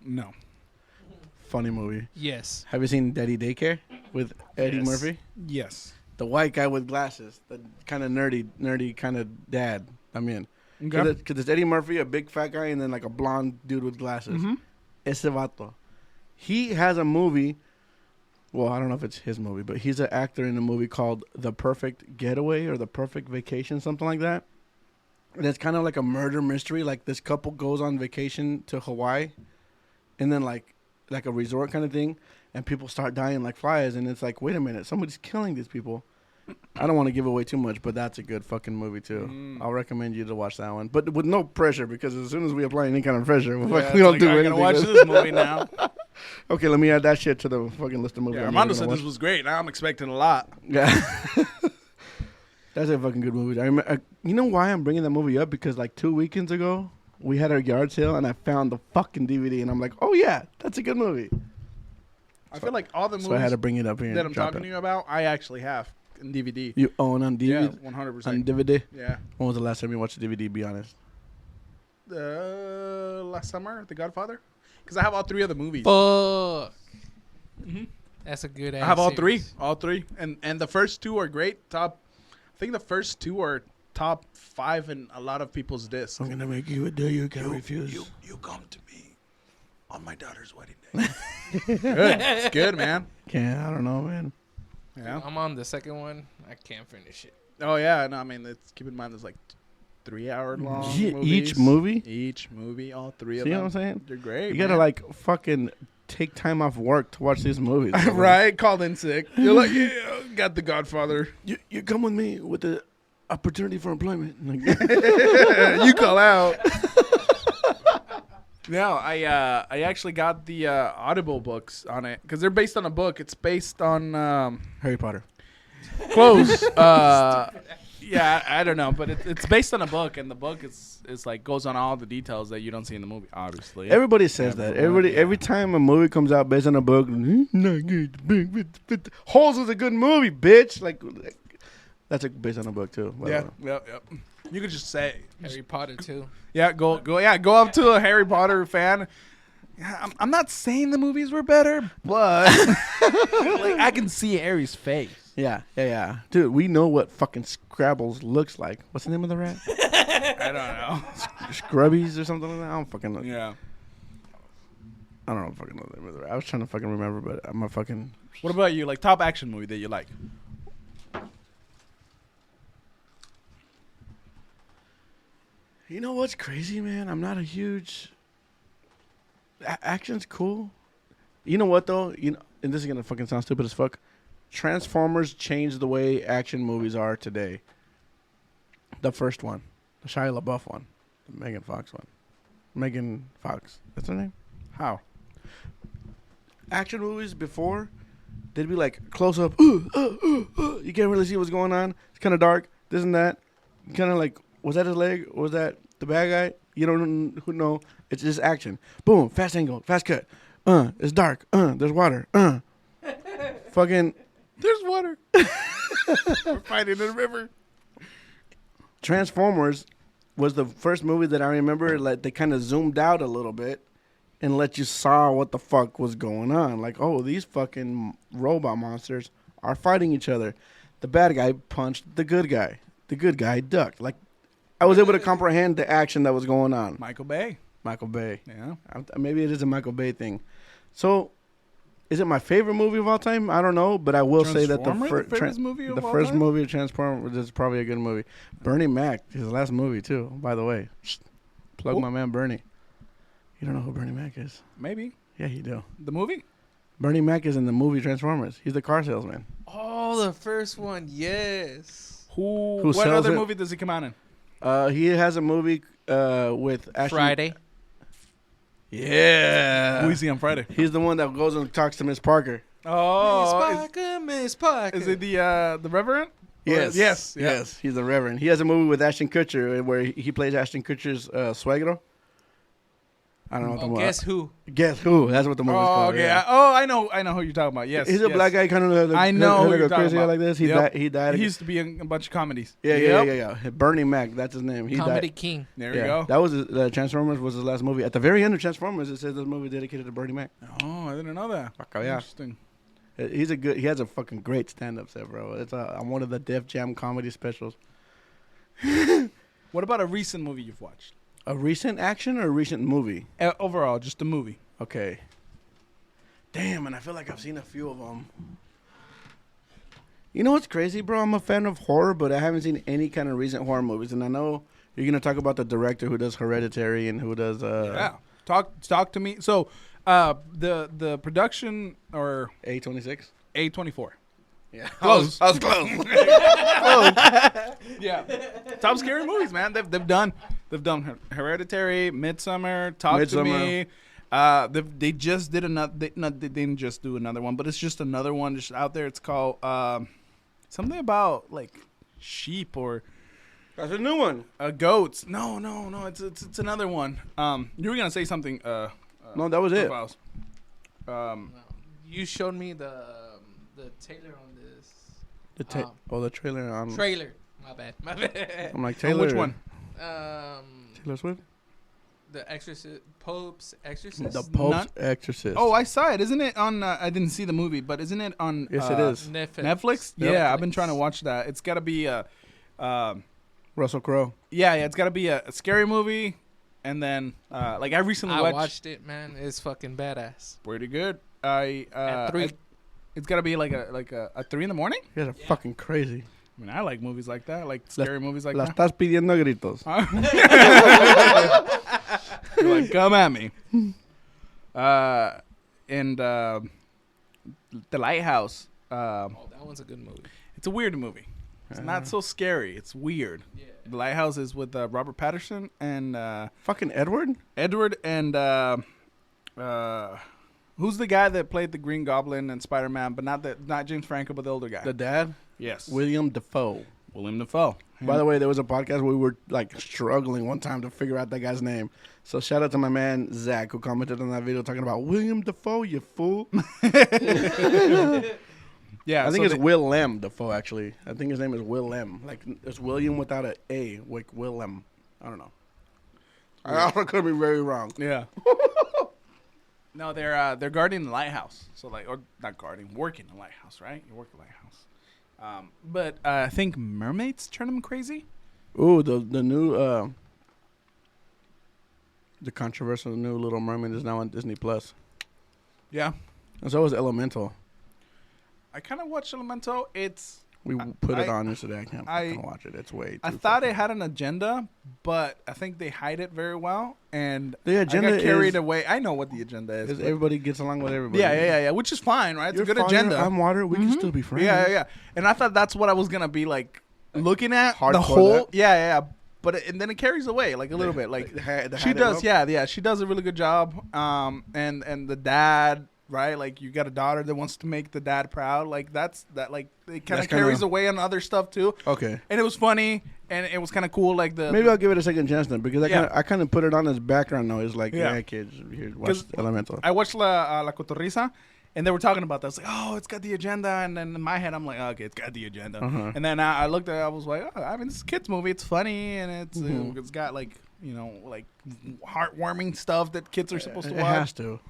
No. Funny movie. Yes. Have you seen Daddy Daycare with Eddie Yes. Murphy? Yes. The white guy with glasses, the kind of nerdy kind of dad. I mean, Okay. because it's Eddie Murphy, a big fat guy, and then like a blonde dude with glasses. Mm-hmm. Ese vato. He has a movie. Well, I don't know if it's his movie, but he's an actor in a movie called The Perfect Getaway or The Perfect Vacation, something like that. And it's kind of like a murder mystery. Like this couple goes on vacation to Hawaii, and then like a resort kind of thing, and people start dying like flies, and it's like, wait a minute, somebody's killing these people. I don't want to give away too much, but that's a good fucking movie too. I'll recommend you to watch that one, but with no pressure, because as soon as we apply any kind of pressure, we don't do I anything. gotta watch this movie now. Okay, let me add that shit to the fucking list of movies. Yeah, I'm Armando gonna said watch. this was great. Now I'm expecting a lot. Yeah. That's a fucking good movie. You know why I'm bringing that movie up? Because like 2 weekends ago, we had our yard sale, and I found the fucking DVD, and I'm like, oh yeah, that's a good movie. I feel like all the movies So I had to bring it up here. that I'm talking to you about, I actually have in DVD. You own on Yeah, DVD? 100%. On DVD? Yeah. When was the last time you watched a DVD, be honest? Last summer, The Godfather. Because I have all 3 of the movies. Fuck. Mhm. That's a good. I have all 3. All 3. And the first 2 are great. I think the first 2 are top 5 in a lot of people's discs. I'm gonna make you a deal you can't refuse. You come to me on my daughter's wedding day. Good. It's good, man. I don't know, man. Yeah. I'm on the second one. I can't finish it. Oh, yeah. No, I mean, keep in mind there's like 3-hour long Yeah, movies. each movie? Each movie, all 3 of See them. what I'm saying? They're great. You gotta like fucking take time off work to watch these movies. right? Called in sick. You're like, yeah, got The Godfather. You come with me with the opportunity for employment. Like, You call out. No, I actually got the Audible books on it because they're based on a book. It's based on Harry Potter. close. Yeah, I don't know, but it's based on a book, and the book is like goes on all the details that you don't see in the movie. Obviously, Everybody says that. Everyone, Every time a movie comes out based on a book, not good. Holes is a good movie, bitch. Like that's based on a book too. by the Yeah, way. yep. You could just say, Harry Potter too. yeah, go up to a Harry Potter fan. Yeah, I'm not saying the movies were better, but like I can see Harry's face. Yeah. Dude, we know what fucking Scrabbles looks like. What's the name of the rat? I don't know. Scrubbies or something like that? I don't fucking know. Yeah. I don't fucking know the name of the rat. I was trying to fucking remember, but I'm a fucking... What about you? Like top action movie that you like? You know what's crazy, man? I'm not a huge... Action's cool. You know what, though? And this is going to fucking sound stupid as fuck. Transformers changed the way action movies are today. The first one. The Shia LaBeouf one. The Megan Fox one. Megan Fox. That's her name? How? Action movies before, they'd be like close up. You can't really see what's going on. It's kind of dark. This and that. Kind of like, was that his leg? Or was that the bad guy? You don't know. It's just action. Boom. Fast angle. Fast cut. It's dark. There's water. Fucking. There's water. We're fighting in a river. Transformers was the first movie that I remember. Like they kind of zoomed out a little bit and let you saw what the fuck was going on. Like, oh, these fucking robot monsters are fighting each other. The bad guy punched the good guy. The good guy ducked. Like, I was able to comprehend the action that was going on. Michael Bay. Michael Bay. Yeah. Maybe it is a Michael Bay thing. So, is it my favorite movie of all time? I don't know, but I will say that the first movie of the all first time? movie of Transformers is probably a good movie. Bernie Mac, his last movie too. By the way, plug my man Bernie. You don't know who Bernie Mac is? Maybe. Yeah, you do. The movie? Bernie Mac is in the movie Transformers. He's the car salesman. Oh, the first one. Yes. What sells other it? movie does he come out in? He has a movie with Ashley. Friday. Yeah. Who we see on Friday? He's the one that goes and talks to Miss Parker. Oh, Miss Parker. is it the Reverend? Yes. Yes. Yeah. Yes. He's the Reverend. He has a movie with Ashton Kutcher where he plays Ashton Kutcher's suegro. I don't know what the movie. Guess who? Guess who? That's what the movie's Oh, called. okay. Yeah. I know who you're talking about. Yes. He's a yes. black guy, kind of. I know who Like you're a talking crazy guy about. like this. Yep. He died. He used to be in a bunch of comedies. Yeah. Bernie Mac. That's his name. He Comedy died. King. There you go. That was Transformers was his last movie. At the very end of Transformers, it says this movie dedicated to Bernie Mac. Oh, I didn't know that. Yeah. Interesting. He has a fucking great stand-up set, bro. It's on one of the Def Jam comedy specials. What about a recent movie you've watched? A recent action or a recent movie? Overall, just a movie. Okay. Damn, and I feel like I've seen a few of them. You know what's crazy, bro? I'm a fan of horror, but I haven't seen any kind of recent horror movies. And I know you're gonna talk about the director who does Hereditary and who does Yeah. Talk to me. So, the production or A26. A24. Yeah, Close. I was close. Yeah. Top scary movies, man. They've done Hereditary, Midsummer, Talk to Me. They just did another. They didn't just do another one, but it's just another one just out there. It's called something about like sheep or That's a new one. goats. No. It's another one. You were gonna say something. No, that was it. Files. You showed me the trailer on this. The trailer on. Trailer. My bad. I'm like Oh, Taylor. which one? Taylor Swift. The Exorcist, Pope's Exorcist. The Pope's Not- Exorcist. Oh, I saw it. Isn't it on? I didn't see the movie, but isn't it on? Yes, it is. Netflix. Yeah, I've been trying to watch that. It's got to be a. Russell Crowe. Yeah, it's got to be a scary movie, and then like I recently I watched. watched it, man. It's fucking badass. Pretty good. At 3. It's got to be like a 3 in the morning. You guys are fucking crazy. I mean, I like movies like that. I like scary movies like La that. estás pidiendo gritos. You're like, come at me. And The Lighthouse. Oh, that one's a good movie. It's a weird movie. It's not so scary. It's weird. Yeah. The Lighthouse is with Robert Pattinson and Fucking Edward? Edward and who's the guy that played the Green Goblin and Spider-Man, but not James Franco, but the older guy. The dad? Yes, William Dafoe. William Dafoe. By the way, there was a podcast where we were like struggling one time to figure out that guy's name. So shout out to my man Zach who commented on that video talking about William Dafoe, you fool. Yeah, I think so it's Willem Dafoe actually. I think his name is Willem. Like it's William without an A, like Willem. I don't know. I also could be very wrong. Yeah. No, they're guarding the lighthouse. So like, or not guarding, working the lighthouse, right? You work the lighthouse. But I think mermaids turn them crazy. Ooh, the new the controversial new Little Mermaid is now on Disney Plus, Yeah. and so is Elemental. I kind of watched Elemental. We put it on yesterday. I can't I- fucking watch it. It's way. I too thought fucking- it had an agenda, but I think they hide it very well. And The agenda I got carried is- away. I know what the agenda is. Is but- everybody gets along with everybody. yeah. Which is fine, right? It's You're a good fire, agenda. I'm water. We can Mhm. still be friends. Yeah. And I thought that's what I was gonna be like looking at Hardcore the whole. that? Yeah. But and then it carries away like a little bit. Like she does. Yeah. She does a really good job. And the dad. Right, like you got a daughter that wants to make the dad proud. Like that. Like it kind That's of carries kinda- away on other stuff too. Okay. And it was funny, and it was kind of cool. Like Maybe I'll give it a second chance then because Yeah. I kind of put it on as background noise. Like, Yeah. yeah, kids, here, watch 'Cause Elemental. I watched La Cotorrisa, and they were talking about that. I was like, oh, it's got the agenda. And then in my head, I'm like, okay, it's got the agenda. Uh-huh. And then I looked at it, I was like, oh, I mean, it's a kid's movie. It's funny, and Mhm. it's got, like, you know, like heartwarming stuff that kids are supposed to It watch. has to.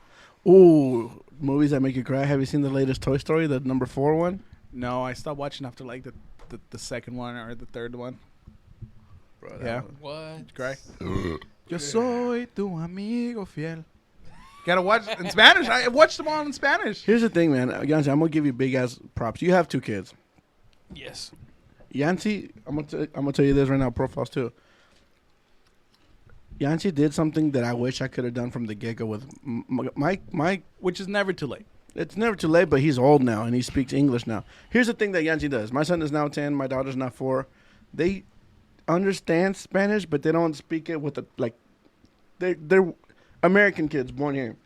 Ooh, movies that make you cry. Have you seen the latest Toy Story, the number 4 one? No, I stopped watching after, like, the second one or the third one. Bro, Yeah. What? Did you cry? Yo soy tu amigo fiel. Gotta watch in Spanish. I watched them all in Spanish. Here's the thing, man. Yancy, I'm gonna give you big ass props. You have 2 kids. Yes. Yancy, I'm gonna tell you this right now. Profiles too. Yancy did something that I wish I could have done from the get go with my. Which is never too late. It's never too late, but he's old now and he speaks English now. Here's the thing that Yancy does. My son is now 10. My daughter's now 4. They understand Spanish, but they don't speak it with a like. They're American kids born here.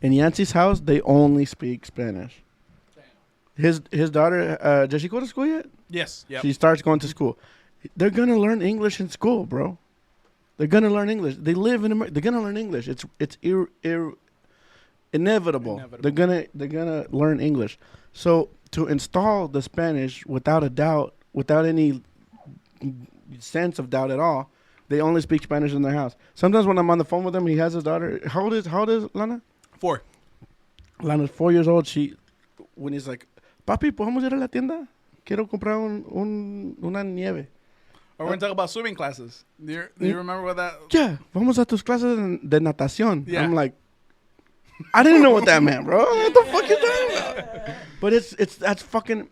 In Yancy's house, they only speak Spanish. His daughter, does she go to school yet? Yes. Yep. She starts going to school. They're gonna learn English in school, bro. They're gonna learn English. They live in America. They're gonna learn English. It's inevitable. They're gonna learn English. So to install the Spanish without a doubt, without any sense of doubt at all, they only speak Spanish in their house. Sometimes when I'm on the phone with him, he has his daughter. How old is Lana? 4. Lana's 4 years old. When he's like, papi, ¿podemos ir a la tienda? Quiero comprar una nieve. Or we're going to talk about swimming classes. Do you remember what that... Yeah, vamos a tus clases de natación. Yeah. I'm like, I didn't know what that meant, bro. What the fuck you talking about? But that's fucking...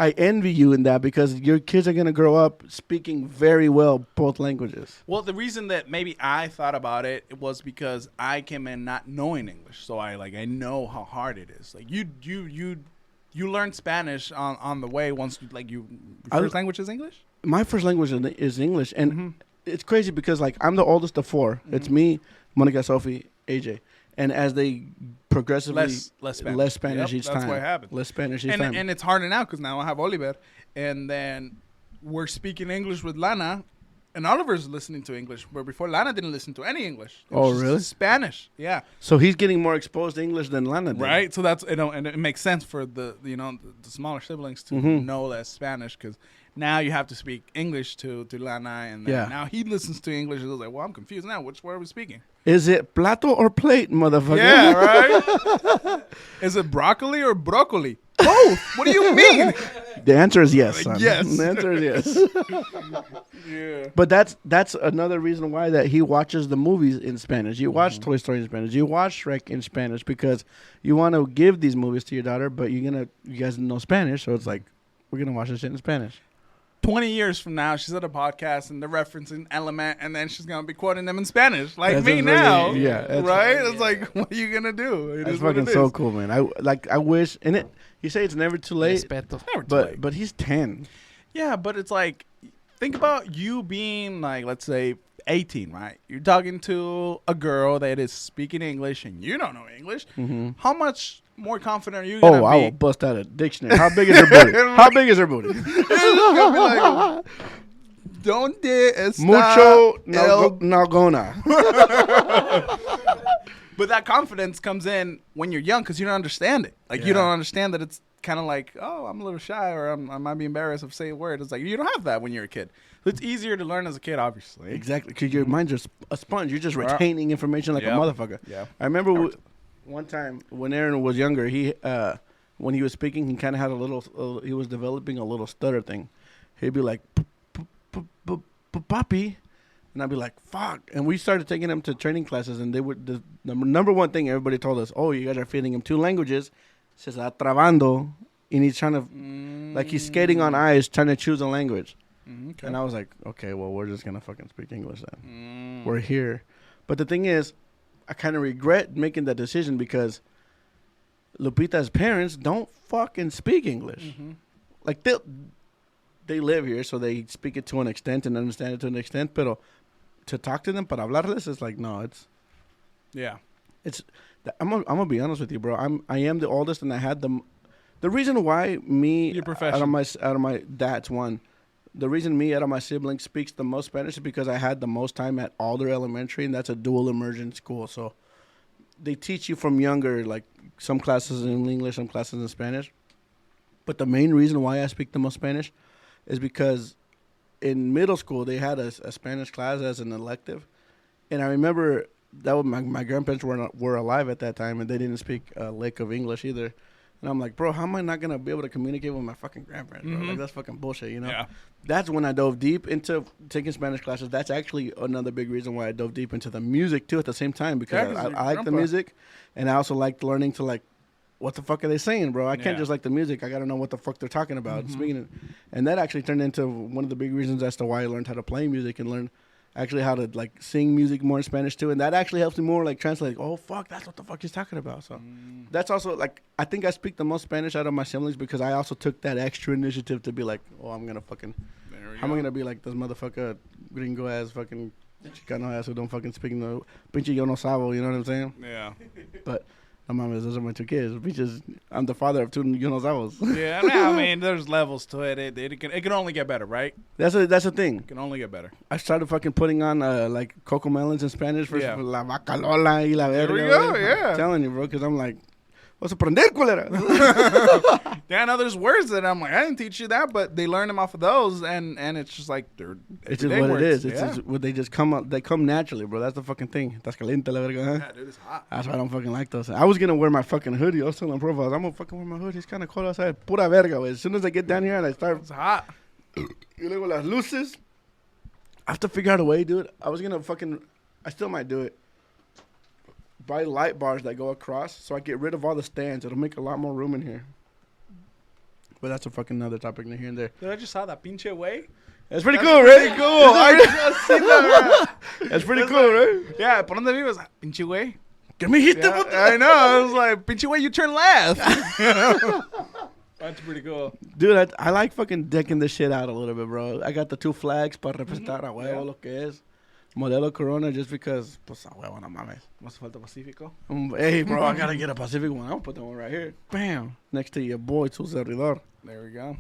I envy you in that because your kids are going to grow up speaking very well both languages. Well, the reason that maybe I thought about it was because I came in not knowing English. So I know how hard it is. Like you learn Spanish on the way once your first language is English? My first language is English, and it's crazy because I'm the oldest of 4. It's me, Monica, Sophie, AJ, and as they progressively less Spanish each time. That's what happened. Less Spanish each time, and it's harder now because now I have Oliver, and then we're speaking English with Lana, and Oliver's listening to English, where before Lana didn't listen to any English. It was really? Spanish, yeah. So he's getting more exposed to English than Lana did, right? So that's and it makes sense for the smaller siblings to know less Spanish because. Now you have to speak English to Lana, and now he listens to English. And he's like, well, I'm confused now. Which word are we speaking? Is it plato or plate, motherfucker? Yeah, right? Is it broccoli or broccoli? Both. What do you mean? The answer is yes, son. Yes. The answer is yes. Yeah. But that's another reason why that he watches the movies in Spanish. You watch Toy Story in Spanish. You watch Shrek in Spanish because you want to give these movies to your daughter, but you guys know Spanish, so it's like, we're going to watch this shit in Spanish. 20 years from now, she's at a podcast and they're referencing Element, and then she's gonna be quoting them in Spanish, like that's me now. Yeah, right. It's like, what are you gonna do? That's fucking so cool, man. I wish, and it. You say it's never too late, Never too late. But he's 10. Yeah, but it's like, think about you being like, let's say 18, right? You're talking to a girl that is speaking English and you don't know English. Mm-hmm. How much more confident are you gonna be? I will bust out a dictionary. How big is her booty? How big is her booty? Like, donde está mucho nalgona. But that confidence comes in when you're young because you don't understand it. Like, you don't understand that it's kind of like, oh, I'm a little shy or I might be embarrassed of saying a word. It's like, you don't have that when you're a kid. So it's easier to learn as a kid, obviously. Exactly, because your mind's just a sponge. You're just retaining information like a motherfucker. Yeah. I remember one time when Aaron was younger, he when he was speaking, he kind of had he was developing a little stutter thing. He'd be like, papi. And I'd be like, fuck. And we started taking him to training classes, and they would the number one thing everybody told us, oh, you guys are feeding him 2 languages. Se está trabando. And he's trying to, like he's skating on ice, trying to choose a language. Okay. And I was like, okay, well, we're just going to fucking speak English then. We're here. But the thing is, I kind of regret making that decision because Lupita's parents don't fucking speak English. Like, they live here, so they speak it to an extent and understand it to an extent, pero to talk to them, para hablarles, it's like, no, it's... Yeah. I'm gonna be honest with you, bro. I am the oldest, and I had the reason why me... Your profession. Out of my dad's one... The reason me out of my siblings speaks the most Spanish is because I had the most time at Alder Elementary, and that's a dual immersion school. So they teach you from younger, like some classes in English, some classes in Spanish. But the main reason why I speak the most Spanish is because in middle school they had a Spanish class as an elective, and I remember that my grandparents were alive at that time, and they didn't speak a lick of English either. And I'm like, bro, how am I not going to be able to communicate with my fucking grandparents, bro? Like, that's fucking bullshit, you know? Yeah. That's when I dove deep into taking Spanish classes. That's actually another big reason why I dove deep into the music, too, at the same time. Because I like the music, and I also like learning to, like, what the fuck are they saying, bro? I can't just like the music. I got to know what the fuck they're talking about. And that actually turned into one of the big reasons as to why I learned how to play music and learn actually how to like sing music more in Spanish too, and that actually helps me more like translate. Like, oh fuck, that's what the fuck he's talking about. So that's also like I think I speak the most Spanish out of my siblings because I also took that extra initiative to be like, oh, I'm gonna fucking, how am I gonna be like this motherfucker gringo ass fucking Chicano ass who don't fucking speak no pinche yo no sabo, you know what I'm saying? Yeah. But no mames, those are my two kids. Bitches, I'm the father of two yo no sabos. Yeah, I mean, there's levels to it. It can only get better, right? That's the thing. It can only get better. I started fucking putting on like Coco Melons in Spanish for Yeah. La Vaca Lola y la There verga. we go, güey. yeah. I'm telling you, bro, because I'm like, what's a prender, culera? Yeah, no, there's words that I'm like, I didn't teach you that, but they learn them off of those, and it's just like they're It's just everyday what words. it is. It's Yeah. just what they just come up. They come naturally, bro. That's the fucking thing. Estás caliente, la verga. Huh? Yeah, dude, it's hot. That's why I don't fucking like those. I was gonna wear my fucking hoodie. I was telling profiles, I'm gonna fucking wear my hoodie. It's kind of cold outside. Pura verga, güey. As soon as I get down here and I start, It's hot. y luego las luces. I have to figure out a way, dude. I was gonna fucking, I still might do it. Buy light bars that go across, so I get rid of all the stands. It'll make a lot more room in here. But that's a fucking another topic in here and there. Dude, I just saw that pinche way. That's pretty cool, right? Pretty cool. I just seen that. That's pretty cool, right? Yeah, por donde vives, pinche way. Get me hit Yeah, I know. I was like, pinche way, you turn left. That's pretty cool. Dude, I like fucking decking this shit out a little bit, bro. I got the two flags para representar a huevo Yeah. lo que es. Modelo Corona just because, pues a huevo, no mames. Más falta Pacífico. Hey, bro, I gotta get a Pacific one. I'll put that one right here. Bam. Next to your boy, tu servidor. There we go.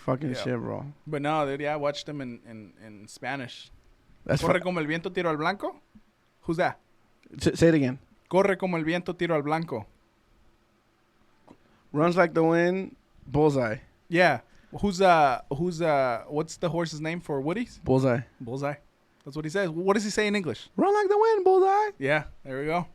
Fucking Yeah. shit, bro. But no, dude, yeah, I watched them in Spanish. That's Corre fu- como el viento, tiro al blanco. Who's that? Say it again. Corre como el viento, tiro al blanco. Runs like the wind, bullseye. Yeah. What's the horse's name for Woody's? Bullseye. Bullseye. That's what he says. What does he say in English? Run like the wind, bullseye. Yeah, there we go.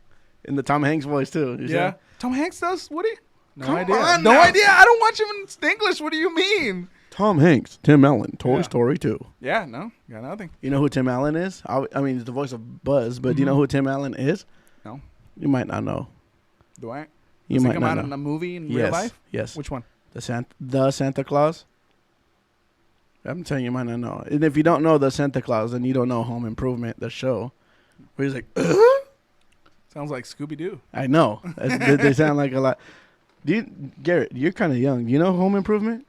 In the Tom Hanks voice, too. You Yeah. see? Tom Hanks does Woody? No Come idea. on No now. idea. I don't watch him in English. What do you mean? Tom Hanks, Tim Allen, Toy Yeah. Story 2. Yeah, no. Got nothing. You know who Tim Allen is? I mean, he's the voice of Buzz, but do you know who Tim Allen is? No. You might not know. Do I? You Does he might come not out know. in a movie in Yes. real life? Yes. Which one? The Santa Claus. I'm telling you, you might not know. And if you don't know the Santa Claus, then you don't know Home Improvement, the show. Where he's like, Sounds like Scooby Doo. I know. They sound like a lot. Garrett, you're kind of young. Do you know Home Improvement?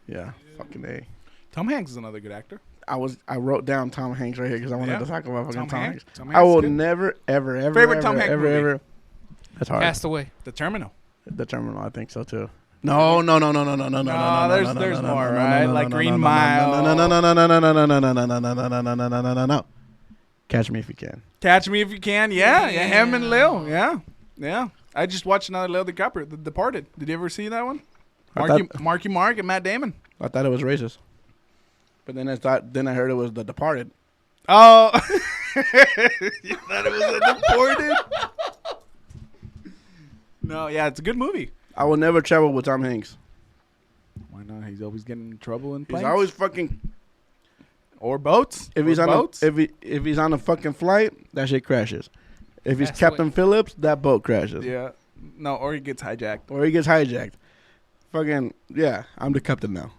Yeah. Fucking A. Tom Hanks is another good actor. I wrote down Tom Hanks right here because I wanted Yeah. to talk about fucking Tom Hanks. Tom I Hanks is will good. never, ever, ever, Favorite ever, Tom Hanks ever, movie? ever. That's hard. Castaway. The Terminal. The Terminal, I think so too. No. There's more, right? Like Green Mile. No. Catch Me If You Can. Catch Me If You Can. Yeah. Him and Lil. Yeah. I just watched another Leo DiCaprio, The Departed. Did you ever see that one? Marky Mark and Matt Damon. I thought it was racist, but then I heard it was The Departed. Oh. You thought it was The Departed? No, yeah, it's a good movie. I will never travel with Tom Hanks. Why not? He's always getting in trouble in He's planes. always fucking. Or boats. If Or he's on boats. if he's on a fucking flight, that shit crashes. If he's That's Captain Phillips, that boat crashes. Yeah. No, or he gets hijacked. Or he gets hijacked. Fucking yeah, I'm the captain now.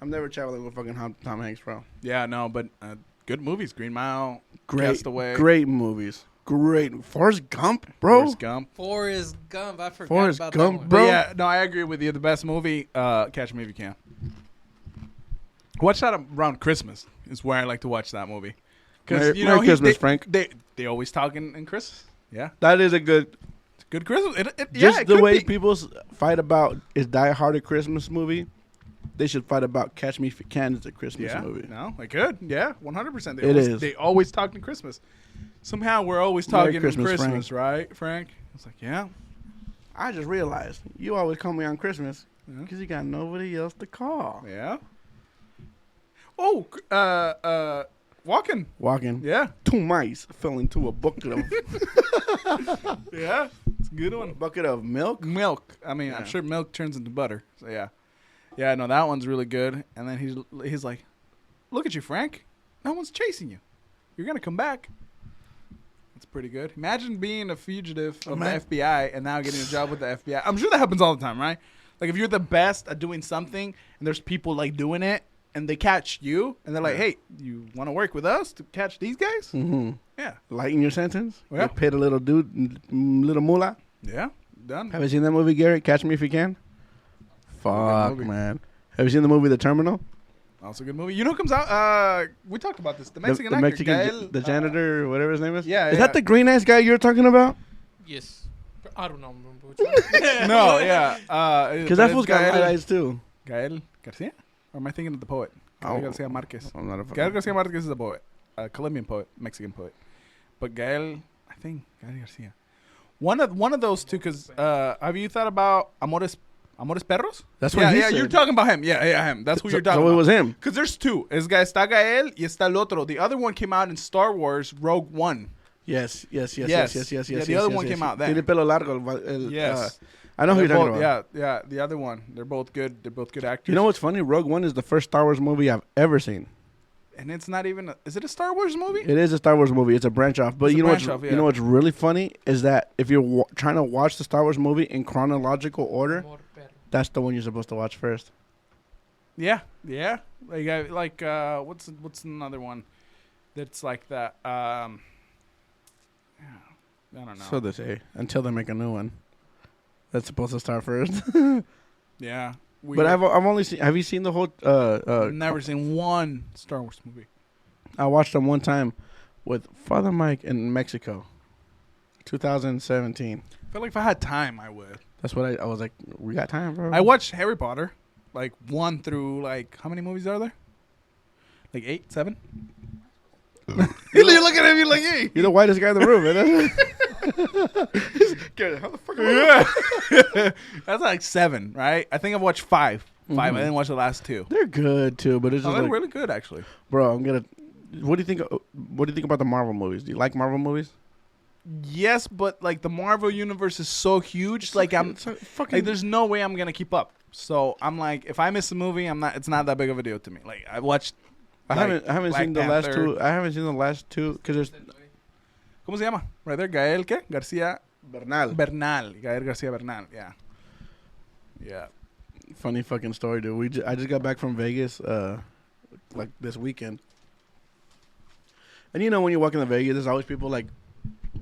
I'm never traveling with fucking Tom Hanks, bro. Yeah, no, but good movies. Green Mile. Great, Castaway. great movies. Great. Forrest Gump, bro. Forrest Gump. Forrest Gump. I forgot Forrest about Gump, that one. bro. But yeah, no, I agree with you. The best movie, Catch Me If You Can. Watch that around Christmas is where I like to watch that movie. Merry Christmas, Frank. They always talk in Christmas. Yeah. That is a good. It's a good Christmas. Just it the could way be. people fight about is Die Hard a Christmas movie. They should fight about Catch Me If You Can is a Christmas Yeah, movie. no, I could. Yeah, 100%. It is. They always talk in Christmas. Somehow we're always Merry talking in Christmas, Christmas, right, Frank? It's like, yeah. I just realized you always call me on Christmas Yeah. because you got nobody else to call. Yeah. Oh, walking. Walking. Yeah. Two mice fell into a bucket of Yeah. It's a good one. bucket of milk. Milk. I mean, Yeah. I'm sure milk turns into butter. So yeah. Yeah, no, that one's really good. And then he's like, look at you, Frank. No one's chasing you. You're gonna come back. That's pretty good. Imagine being a fugitive of the FBI and now getting a job with the FBI. I'm sure that happens all the time, right? Like if you're the best at doing something and there's people like doing it and they catch you and they're like, hey, you want to work with us to catch these guys? Mm-hmm. Yeah. Lighten your sentence. Yeah. You paid a little dude, little moolah. Yeah. Done. Have you seen that movie, Garrett? Catch Me If You Can. Fuck, movie. man. Have you seen the movie The Terminal? Also a good movie. You know who comes out? We talked about this. The Mexican the actor, Mexican, Gael, the janitor, whatever his name is. yeah, Is yeah. that the green eyes guy you're talking about? Yes. I don't know which one. No, yeah. Because that fool's got light eyes too. Gael Garcia? Or am I thinking of the poet? Gael Oh. Garcia Marquez. I'm not a Gael Garcia Marquez is a poet. A Colombian poet, Mexican poet. But Gael, I think, Gael Garcia. One of those two, because have you thought about Amores Perros? That's what yeah, he yeah, said. you're talking about him. Yeah, him. That's who you're talking So about. it was him. Because there's two. Está Gael y está el otro. The other one came out in Star Wars Rogue One. Yes. Yeah, the other one came out then. Tiene pelo largo. Yes. I know who you're They're talking both, about. Yeah, the other one. They're both good. They're both good actors. You know what's funny? Rogue One is the first Star Wars movie I've ever seen. And it's not even. Is it a Star Wars movie? It is a Star Wars movie. It's a branch off. But It's a you know branch off, yeah. you know what's really funny is that if you're trying to watch the Star Wars movie in chronological order, More better. that's the one you're supposed to watch first. Yeah. Like what's another one that's like that? Yeah, I don't know. So they say until they make a new one. That's supposed to start first. Yeah. But I've only seen. Have you seen the whole? never seen one Star Wars movie. I watched them one time with Father Mike in Mexico, 2017. I feel like if I had time, I would. That's what I was like. We got time, bro. I watched Harry Potter, like 1 through like how many movies are there? Like 8, 7. You look at him, you're like, hey. You're the whitest guy in the room, man. How the fuck? Yeah. That's like 7, right? I think I've watched 5. 5. I didn't watch the last 2. They're good too, but it's Oh, just they're like, really good, actually. bro. I'm gonna. What do you think? What do you think about the Marvel movies? Do you like Marvel movies? Yes, but like the Marvel universe is so huge. Like It's like fucking. like there's no way I'm gonna keep up. So I'm like, if I miss a movie, I'm not. It's not that big of a deal to me. Like I watched. I haven't Black seen the last Panther. 2. I haven't seen the last 2 because there's ¿Cómo se llama? Right there, Gael ¿qué? Garcia Bernal. Bernal. Gael Garcia Bernal. Yeah. Yeah. Funny fucking story, dude. I just got back from Vegas, like this weekend. And you know when you walk into Vegas, there's always people like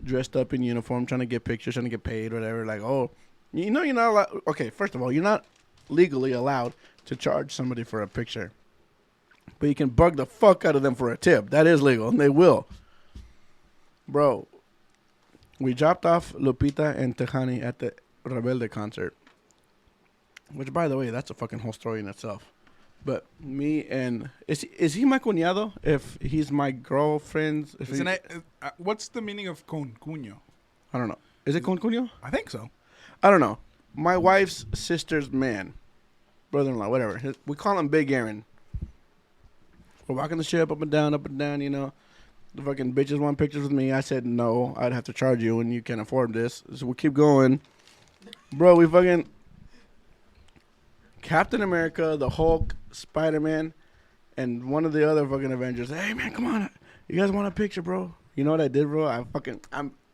dressed up in uniform, trying to get pictures, trying to get paid, whatever. Like, oh, you know, you're not allowed. Okay, first of all, you're not legally allowed to charge somebody for a picture, but you can bug the fuck out of them for a tip. That is legal, and they will. Bro, we dropped off Lupita and Tejani at the Rebelde concert. Which, by the way, that's a fucking whole story in itself. But me and... Is he my cuñado? If he's my girlfriend's... If Isn't it, what's the meaning of con cuño? I don't know. Is it con cuño? I think so. I don't know. My wife's sister's man. Brother-in-law, whatever. We call him Big Aaron. We're walking the ship up and down, you know. The fucking bitches want pictures with me. I said, no, I'd have to charge you and you can't afford this. So we keep going. Bro, we fucking... Captain America, the Hulk, Spider-Man, and one of the other fucking Avengers. Hey, man, come on. You guys want a picture, bro? You know what I did, bro?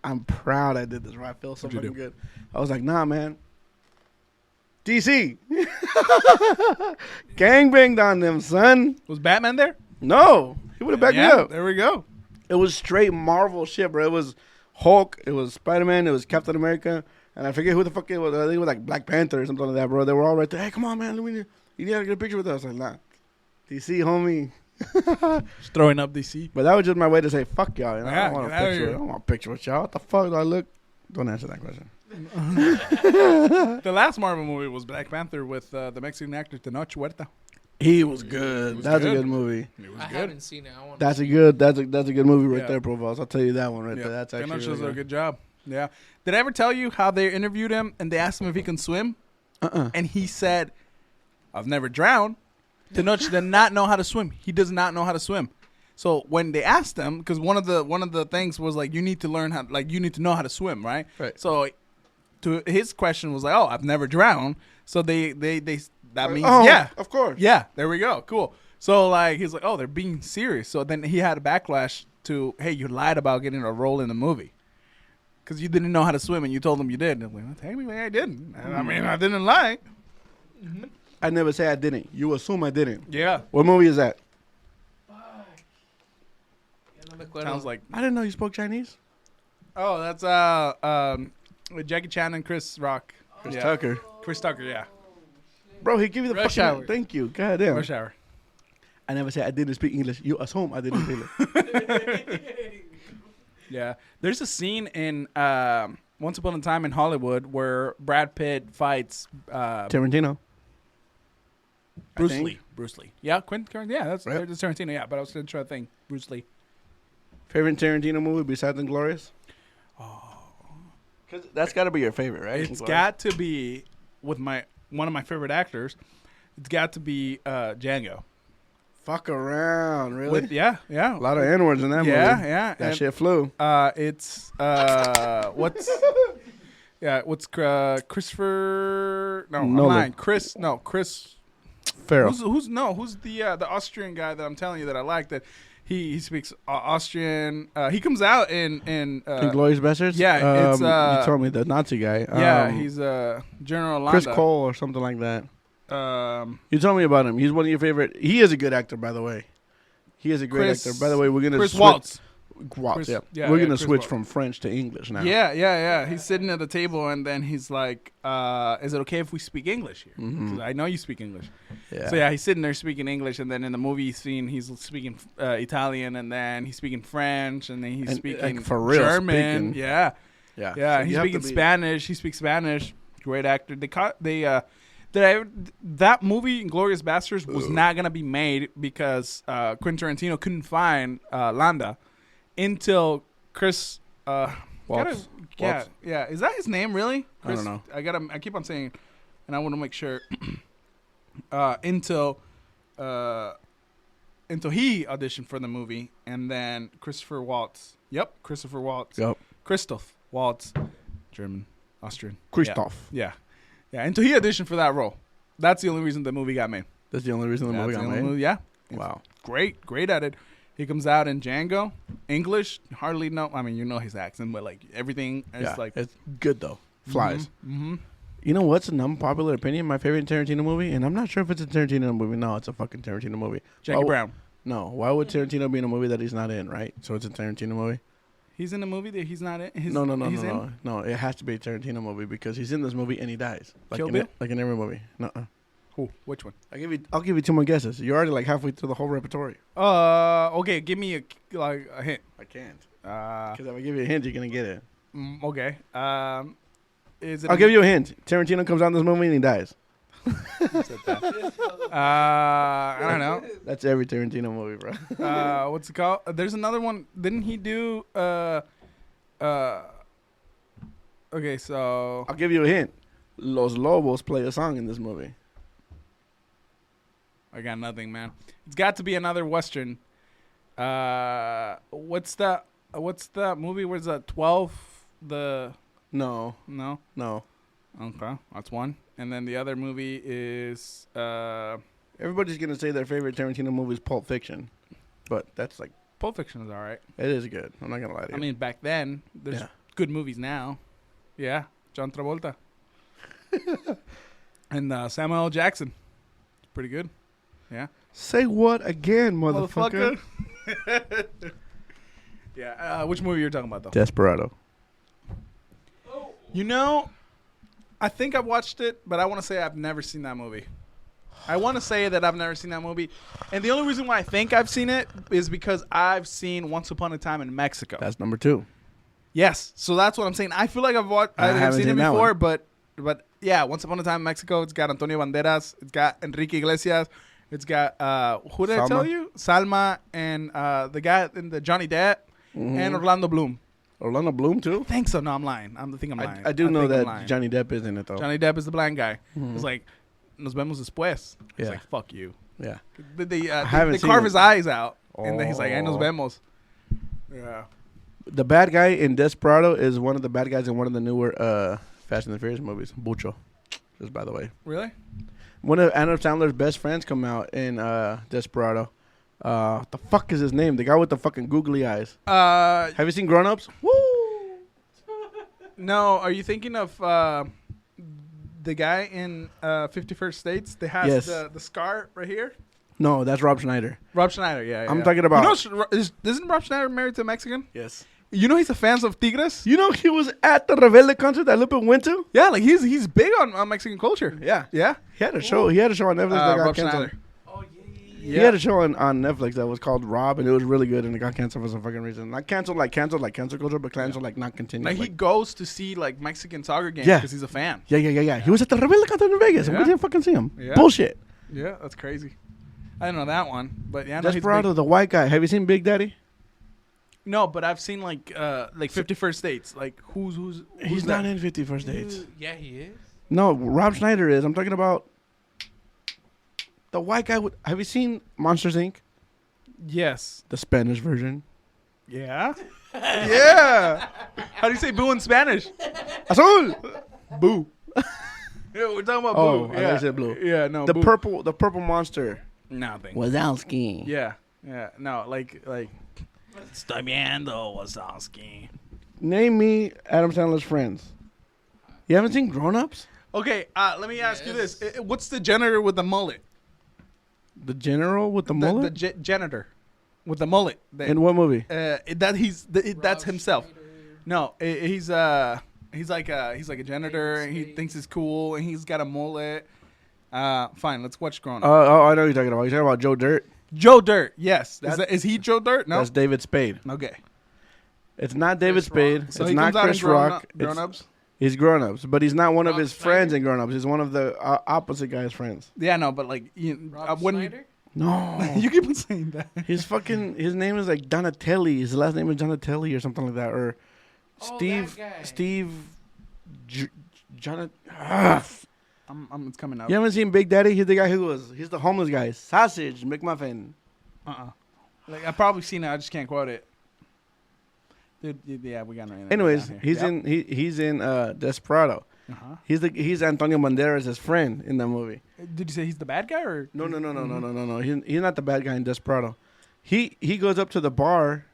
I'm proud I did this, bro. I feel so fucking good. I was like, nah, man. DC. Gangbanged on them, son. Was Batman there? No. He would have backed me up. There we go. It was straight Marvel shit, bro. It was Hulk. It was Spider-Man. It was Captain America. And I forget who the fuck it was. I think it was like Black Panther or something like that, bro. They were all right there. Hey, come on, man. You need to get a picture with us. I'm like, nah. DC, homie. Just throwing up DC. But that was just my way to say, fuck y'all. You know? Yeah, I don't want a get outta picture. here. I don't want a picture with y'all. What the fuck do I look? Don't answer that question. The last Marvel movie was Black Panther with the Mexican actor Tenoch Huerta. He was good. He was That's good. a good movie. It was I good. haven't seen it. I want. That's a good movie right Yeah. there, Provost. I'll tell you that one right Yeah. there. That's actually Tenoch really does a good job. Yeah. Did I ever tell you how they interviewed him and they asked him if he can swim? And he said, I've never drowned. Tenoch did not know how to swim. He does not know how to swim. So when they asked him, because one of the things was like, you need to learn how, like you need to know how to swim, right? Right. So to his question was like, oh, I've never drowned. So they that means Oh, yeah, of course. yeah. There we go. Cool. So like he's like, oh, they're being serious. So then he had a backlash to, hey, you lied about getting a role in the movie. Because you didn't know how to swim and you told them you did. And I'm like, well, technically I didn't. And I mean, I didn't lie. I never say I didn't. You assume I didn't. Yeah. What movie is that? Sounds like, I didn't know you spoke Chinese. oh, that's Jackie Chan and Chris Rock. Chris Yeah. Tucker. Chris Tucker, yeah. Bro, he gave you the Rush fucking... Hour. Thank you. God damn. Rush Hour. I never said I didn't speak English. You assume I didn't speak English. Yeah. There's a scene in Once Upon a Time in Hollywood where Brad Pitt fights Tarantino. Bruce I think. Lee. Bruce Lee. Yeah, Quentin. Yeah, that's Right. Tarantino. Yeah, but I was trying to think. Bruce Lee. Favorite Tarantino movie besides Inglourious? Because that's got to be your favorite, right? It's Inglourious? got to be with one of my favorite actors. It's got to be Django. Fuck around, really? Yeah. A lot of N-words in that movie. Yeah. That shit flew. It's what's Christopher? No, I'm Nolan. lying. Chris. Farrell. Who's the Austrian guy that I'm telling you that I like that he speaks Austrian. He comes out in Inglourious Basterds? yeah, it's, you told me the Nazi guy. he's General Landa. Chris Cole or something like that. Um, You told me about him. He's one of your favorite. He is a good actor, by the way. He is a great Chris- actor. By the way, we're gonna Chris switch. Waltz. Waltz, Chris- yeah. yeah, We're yeah, gonna Chris switch Waltz. from French to English now. Yeah. He's sitting at the table and then he's like, "Is it okay if we speak English here? 'Cause I know you speak English." Yeah. So yeah, he's sitting there speaking English, and then in the movie scene, he's speaking Italian, and then he's speaking French, and then he's And, speaking like, for real German. speaking. Yeah. Yeah. Yeah, So he's you have speaking to be- Spanish. He speaks Spanish. Great actor. That movie, Inglourious Basterds, was not gonna be made because Quentin Tarantino couldn't find Landa until Chris. Waltz. Yeah. Is that his name really? I don't know. I keep on saying, and I want to make sure. Until he auditioned for the movie, and then Christopher Waltz. Yep, Christopher Waltz. Yep. Christoph Waltz, German, Austrian. Christoph. Yeah. Until he auditioned for that role. That's the only reason the movie got made. That's the only reason the movie That's got the only made. movie- Yeah. Wow. Great at it. He comes out in Django, English, hardly know. I mean, you know his accent, but like everything is Yeah. like It's good though. Flies. Mm-hmm. You know what's an unpopular opinion? My favorite Tarantino movie, and I'm not sure if it's a Tarantino movie. No, it's a fucking Tarantino movie. Jackie Why- Brown. No, why would Tarantino be in a movie that he's not in? Right, so it's a Tarantino movie. He's in a movie that he's not in. No. It has to be a Tarantino movie because he's in this movie and he dies. Like Kill in Bill? like in every movie. No. Who? Which one? I'll give you two more guesses. You're already like halfway through the whole repertory. Okay. Give me a hint. I can't. Uh, Because if I give you a hint, you're gonna get it. okay. Is it? I'll give you a hint. Tarantino comes out in this movie and he dies. I don't know. That's every Tarantino movie, bro. What's it called? There's another one. Didn't he do? Okay, so I'll give you a hint. Los Lobos play a song in this movie. I got nothing, man. It's got to be another Western. What's that movie? Where's that? 12? No. No. Okay, that's one. And then the other movie is Everybody's gonna say their favorite Tarantino movie is Pulp Fiction, but that's like Pulp Fiction is all right. it is good. I'm not gonna lie to you. I mean, back then, there's Yeah. good movies now. Yeah, John Travolta. And Samuel L. Jackson. It's pretty good. Yeah. Say what again, motherfucker? Yeah. Which movie you're talking about, though? Desperado. You know, I think I've watched it, but I want to say I've never seen that movie. I want to say that I've never seen that movie. And the only reason why I think I've seen it is because I've seen Once Upon a Time in Mexico. That's number 2. Yes. So that's what I'm saying. I feel like I've haven't seen it seen that before, one. but yeah, Once Upon a Time in Mexico, it's got Antonio Banderas, it's got Enrique Iglesias, it's got who did I Salma? tell you? Salma and the guy in the Johnny Depp and Orlando Bloom. Orlando Bloom too. I think so. No, I'm lying. I'm lying. I do know think I'm that lying. Johnny Depp is in it though. Johnny Depp is the blind guy. It's like, nos vemos después. It's Yeah. like, fuck you. Yeah. They haven't seen carve it. his eyes out, and then he's like, "Ay, nos Oh. vemos." Yeah. The bad guy in Desperado is one of the bad guys in one of the newer Fast and the Furious movies. Bucho. Just by the way. Really? One of Adam Sandler's best friends come out in Desperado. What the fuck is his name? The guy with the fucking googly eyes. Have you seen Grown Ups? Woo! No. Are you thinking of the guy in 51st States that has Yes. the scar right here? No, that's Rob Schneider. Rob Schneider. Yeah. I'm talking about- You know, isn't Rob Schneider married to a Mexican? Yes. You know he's a fan of Tigres. You know he was at the Rebelde concert that Lupe went to? Yeah, like he's big on Mexican culture. Yeah. Yeah. He had a show. He had a show on Netflix that got Rob canceled. Schneider. Oh yeah. He had a show on Netflix that was called Rob, and it was really good, and it got canceled for some fucking reason. Not canceled like cancel culture, but canceled like not continued. Like, he goes to see like Mexican soccer games Yeah. because he's a fan. Yeah. He was at the Rebelde concert in Vegas, and we Yeah. didn't fucking see him. Yeah. Bullshit. Yeah, that's crazy. I didn't know that one, but yeah, I know he's Desperado, big. the white guy. Have you seen Big Daddy? No, but I've seen like 51st Dates. Like who's He's that? not in 51st Dates. Dude, yeah, he is. No, Rob Schneider is. I'm talking about the white guy. Have you seen Monsters Inc? Yes. The Spanish version. Yeah. Yeah. How do you say boo in Spanish? Azul. Boo. Yeah, we're talking about Oh, boo. I thought Yeah. you said blue. Yeah, no. The boo. purple monster. Nothing. Wazowski. Yeah. Yeah. No, like. Estoy viendo Wazowski. Name me Adam Sandler's friends. You haven't seen Grown Ups? Okay, let me ask you this: what's the janitor with the mullet? The general with the mullet? The janitor with the mullet. In what movie? That's himself. No, he's like a janitor, and he thinks it's cool, and he's got a mullet. Fine, let's watch Grown Up. Oh, I know what you're talking about. You're talking about Joe Dirt? Joe Dirt, yes. That- Is he Joe Dirt? No. That's David Spade. Okay. It's not David Chris Spade. Rock. So it's he not comes out Chris in Grown Rock. Grown Ups. He's Grown Ups, but he's not one of Rob his friends Schneider? in Grown Ups. He's one of the opposite guy's friends. Yeah, no, but like Rob when Schneider? No. you keep on saying that. His name is like Donatelli. His last name is Donatelli or something like that. Or Oh, Steve. that guy. Steve. Jonathan. It's coming out. You haven't seen Big Daddy? He's the guy he's the homeless guy. Sausage McMuffin. Like I've probably seen it. I just can't quote it. Dude, yeah, we got it. Anyways, he's in Desperado. Uh-huh. He's Antonio Banderas' friend in that movie. Did you say he's the bad guy or No. He's not the bad guy in Desperado. He goes up to the bar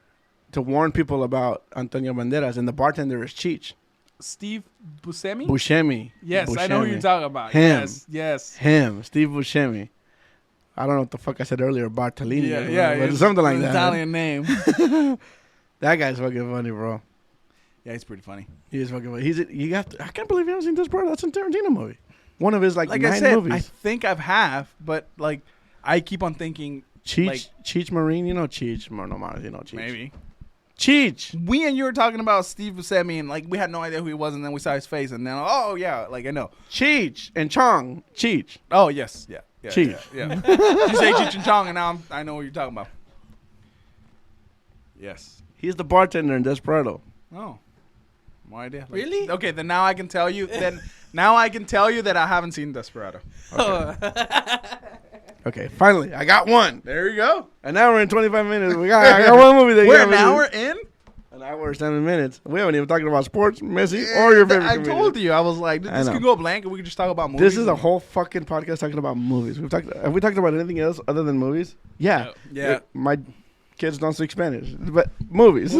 to warn people about Antonio Banderas, and the bartender is Cheech. Steve Buscemi? Buscemi. Yes, I know who you're talking about. Him. Yes. Him, Steve Buscemi. I don't know what the fuck I said earlier, Bartolini. Yeah, but something like that. Italian name. That guy's fucking funny, bro. Yeah, he's pretty funny. He is fucking funny. I can't believe you haven't seen Desperado. That's a Tarantino movie. One of his like 9 I said, movies. I think I've but like I keep on thinking Cheech Marine, you know Cheech. No, you know Cheech. maybe. Cheech. We and you were talking about Steve Buscemi, and like we had no idea who he was, and then we saw his face, and then oh yeah, like I know. Cheech and Chong. Cheech. Oh yes, yeah. Cheech. Yeah. You say Cheech and Chong, and now I know what you're talking about. Yes. He's the bartender in Desperado. Oh. No idea. Like, Really? Okay, then now I can tell you. Now I can tell you that I haven't seen Desperado. Okay, finally, I got one. There you go. An hour and 25 minutes. I got one movie that you We're haven't an seen. hour in. An hour and 7 minutes. We haven't even talked about sports, Messi, or your favorite I comedian. told you. I was like, I this know. could go blank, and we could just talk about movies. This is a whole fucking podcast talking about movies. Have we talked about anything else other than movies? Yeah. Yeah. My kids don't speak Spanish, but movies.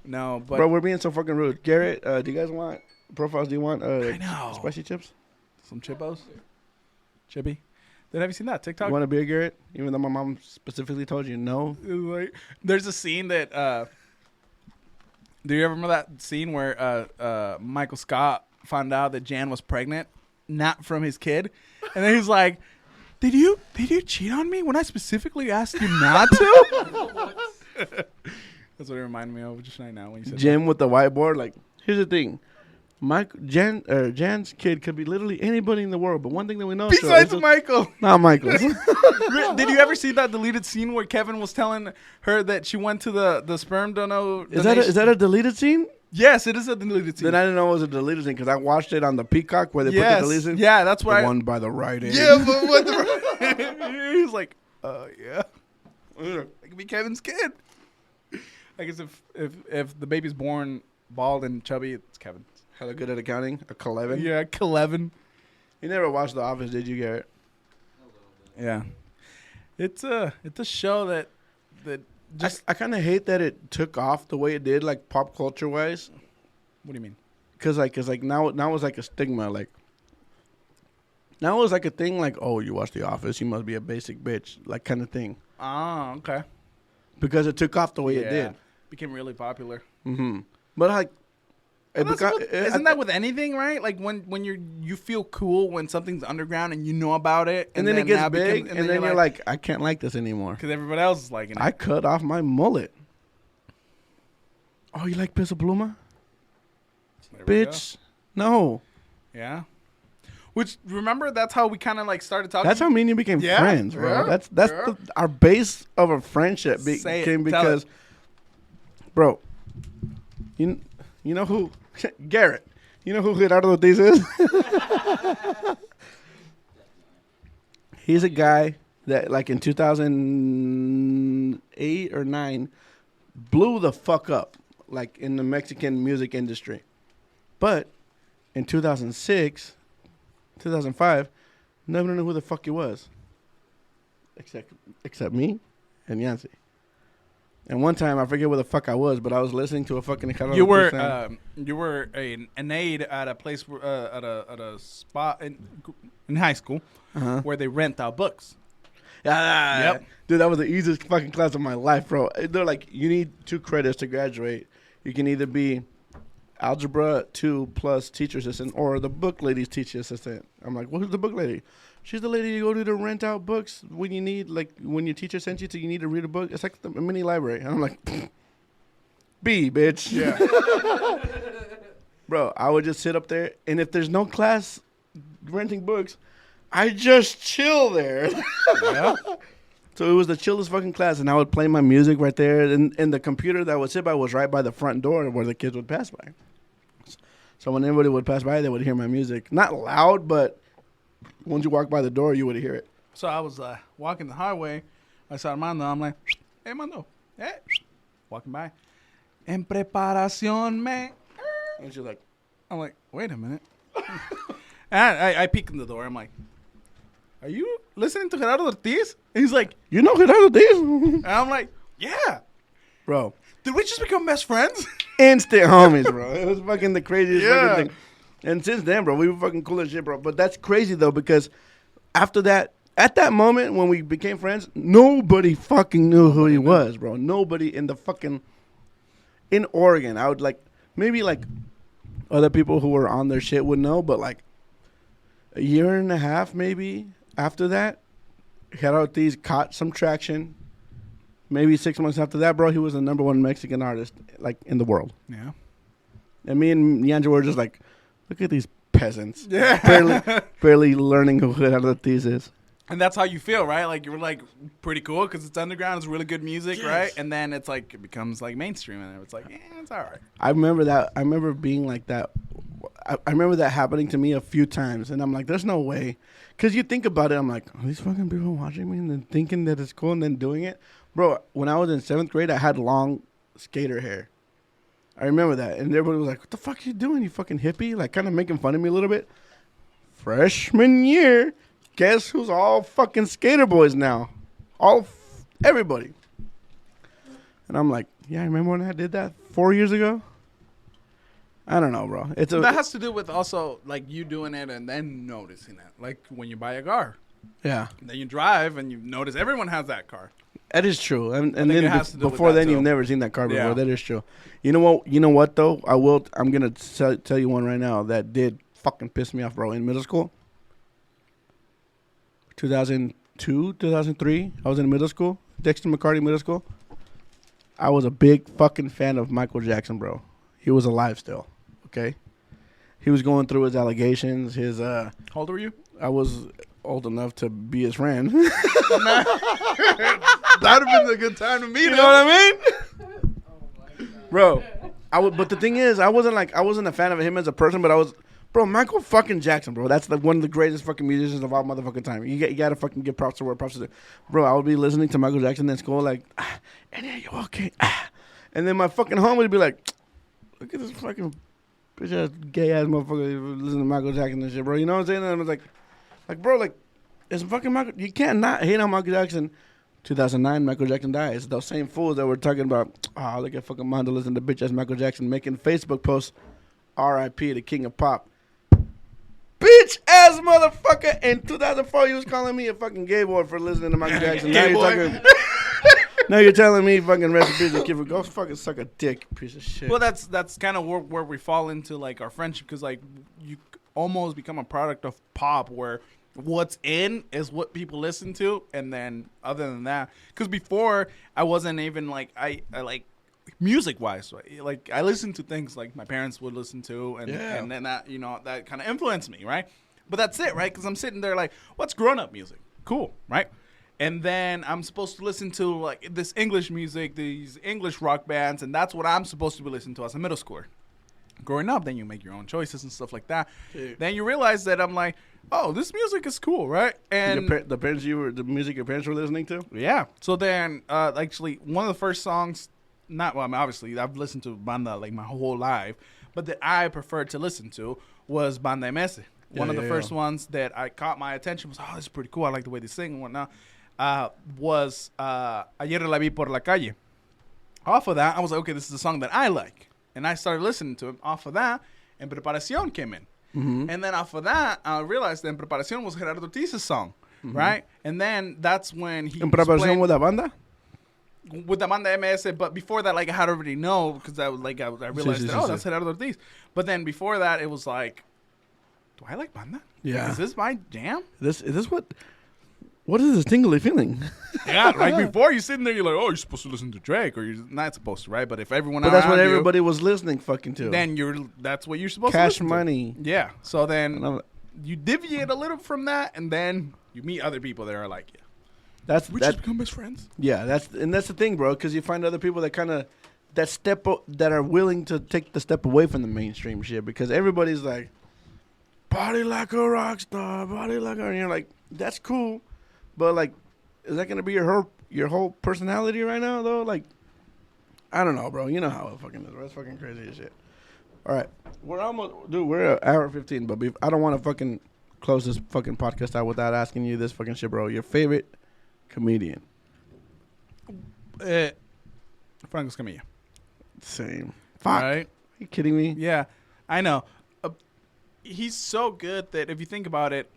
No, but Bro, we're being so fucking rude. Garrett, do you guys want profiles? Do you want I know. spicy chips? Some Chippos. Chippy. Then have you seen that TikTok? You want a beer, Garrett? Even though my mom specifically told you no. Like, there's a scene that. Do you ever remember that scene where Michael Scott found out that Jan was pregnant, not from his kid, and then he's like, "Did you cheat on me when I specifically asked you not to?" That's what it reminded me of just right now when you said Jim with the whiteboard. Like, here's the thing. Jan's kid could be literally anybody in the world, but one thing that we know that. Besides Michael. not Michael. Did you ever see that deleted scene where Kevin was telling her that she went to the sperm donor? Is that a deleted scene? Yes, it is a deleted scene. Then I didn't know it was a deleted scene because I watched it on the Peacock where they put the deleted scene. Yeah, that's The why. one by the right end. Yeah, but what the? He's like, yeah. It could be Kevin's kid. I guess if the baby's born bald and chubby, it's Kevin. Hella good at accounting. A Clevin. Yeah, Kevin. You never watched The Office, did you, Garrett? Yeah, it's a show that just. I kind of hate that it took off the way it did, like pop culture wise. What do you mean? Cause now it's like a stigma. Like now it's like a thing. Like, oh, you watch The Office, you must be a basic bitch, like kind of thing. Oh, okay. Because it took off the way it did. Became really popular. Mm-hmm. But like, Isn't that with anything, right? Like when you feel cool when something's underground and you know about it, and then it now gets big, and then you're like, I can't like this anymore because everybody else is liking it. I cut off my mullet. Oh, you like Peso Pluma? There we Bitch, no. go. Yeah. Which, remember, that's how we kind of like started talking. That's how me and you became Yeah, friends, bro. yeah, That's our base of a friendship Say it, became tell because, bro, you know who Garrett? You know who Gerardo Ortiz is? He's a guy that, like, in 2008 or 9, blew the fuck up, like, in the Mexican music industry. But in 2006, 2005, nobody knew who the fuck he was, except me and Yancy. And one time, I forget where the fuck I was, but I was listening to a fucking. You were an aide at a place at a spot in high school where they rent out books. Yeah, Yep. Dude, that was the easiest fucking class of my life, bro. They're like, you need 2 credits to graduate. You can either be Algebra 2 plus teacher assistant or the book lady's teacher assistant. I'm like, well, who's the book lady? She's the lady you go to rent out books when you need, like, when your teacher sends you need to read a book. It's like a mini library. And I'm like, B, bitch. Yeah. Bro, I would just sit up there, and if there's no class renting books, I just chill there. Yeah. So it was the chillest fucking class, and I would play my music right there, and the computer that I would sit by was right by the front door where the kids would pass by. So when anybody would pass by, they would hear my music. Not loud, but once you walk by the door, you would hear it. So I was walking the highway. I saw Armando. I'm like, hey, Armando. Hey. Walking by. En preparación, man. And she's like, I'm like, wait a minute. And I peek in the door. I'm like, are you listening to Gerardo Ortiz? And he's like, you know Gerardo Ortiz? and I'm like, yeah. Bro. Did we just become best friends? Instant homies, bro. It was fucking the craziest Yeah. fucking thing. And since then, bro, we were fucking cool as shit, bro. But that's crazy, though, because after that, at that moment when we became friends, nobody fucking knew who he was, bro. Nobody in the fucking... In Oregon, I would, like... Maybe, like, other people who were on their shit would know, but, like, a year and a half, maybe, after that, Gerardo Ortiz caught some traction. Maybe 6 months after that, bro, he was the #1 Mexican artist, like, in the world. Yeah. And me and Yancy were just like, look at these peasants. Yeah. barely learning who Gerardo Ortiz is. And that's how you feel, right? Like, you're like pretty cool because it's underground. It's really good music, right? And then it's like, it becomes like mainstream. And it's like, it's all right. I remember that. I remember being like that. I remember that happening to me a few times. And I'm like, there's no way. Because you think about it, I'm like, are these fucking people watching me and then thinking that it's cool and then doing it? Bro, when I was in 7th grade, I had long skater hair. I remember that. And everybody was like, what the fuck are you doing, you fucking hippie? Like, kind of making fun of me a little bit. Freshman year, guess who's all fucking skater boys now? Everybody. And I'm like, yeah, I remember when I did that 4 years ago? I don't know, bro. That has to do with also, like, you doing it and then noticing it. Like, when you buy a car. Yeah. And then you drive and you notice everyone has that car. That is true. And think then it has to do with before that, then, too. you've never seen that car before. Yeah. That is true. You know what, though? I'm going to tell you one right now that did fucking piss me off, bro. In middle school, 2002, 2003, I was in middle school, Dexter McCarty Middle School. I was a big fucking fan of Michael Jackson, bro. He was alive still, okay? He was going through his allegations, How old were you? I was old enough to be his friend. That would have been a good time to meet You him. know what I mean? Bro, but the thing is, I wasn't a fan of him as a person, but I was, bro, Michael fucking Jackson, bro. That's one of the greatest fucking musicians of all motherfucking time. You gotta fucking give props to where props is due. Bro, I would be listening to Michael Jackson in school, like, and yeah, you okay? And then my fucking home would be like, look at this fucking bitch ass gay ass motherfucker listening to Michael Jackson and shit, bro. You know what I'm saying? And I was like, bro, like, it's fucking Michael. You can't not hate on Michael Jackson. 2009, Michael Jackson dies. Those same fools that were talking about, look at fucking Mondo listening to bitch ass Michael Jackson making Facebook posts, R.I.P. the king of pop. Bitch ass motherfucker. In 2004, he was calling me a fucking gay boy for listening to Michael Jackson. Now Gay you're boy. talking, Now you're telling me fucking recipes to give a go fucking suck a dick, piece of shit. Well, that's kind of where we fall into like our friendship, because like you almost become a product of pop, where what's in is what people listen to, and then other than that, because before I wasn't even like I like music wise, like I listened to things like my parents would listen to, and then that that kind of influenced me, right? But that's it, right? Because I'm sitting there like, what's grown up music? Cool, right? And then I'm supposed to listen to like this English music, these English rock bands, and that's what I'm supposed to be listening to as a middle schooler. Growing up, then you make your own choices and stuff like that. Dude. Then you realize that I'm like, oh, this music is cool, right? And the music your parents were listening to? Yeah. So then, actually, one of the first songs, obviously, I've listened to banda like my whole life, but that I preferred to listen to was Banda MS. One of the first ones that I caught my attention was, oh, this is pretty cool. I like the way they sing and whatnot. Was Ayer la vi por la calle. Off of that, I was like, okay, this is a song that I like. And I started listening to it. Off of that, En Preparación came in. Mm-hmm. And then off of that, I realized that En Preparación was Gerardo Ortiz's song, right? And then that's when he En Preparación with la banda? With the Banda MS, but before that, like, I had already know, because I realized that's Gerardo Ortiz. But then before that, it was like, do I like banda? Yeah. Like, is this my jam? Is this what is this tingly feeling? Yeah, like before you're sitting there, you're like, oh, you're supposed to listen to Drake, or you're not supposed to, right? But if everyone But that's what everybody was listening fucking to. Then that's what you're supposed Cash to listen money. to. Yeah. So then you deviate a little from that, and then you meet other people that are like, yeah. We just become best friends. Yeah, that's the thing, bro, because you find other people that kind of that are willing to take the step away from the mainstream shit, because everybody's like, party like a rock star, party like a, and you're like, that's cool, but like, is that gonna be your whole personality right now though? Like, I don't know, bro. You know how it fucking is. Bro. That's fucking crazy as shit. All right, we're at hour 15, but I don't want to fucking close this fucking podcast out without asking you this fucking shit, bro. Your favorite comedian? Franco Escamilla. Same. Fuck. Right? Are you kidding me? Yeah, I know. He's so good that if you think about it,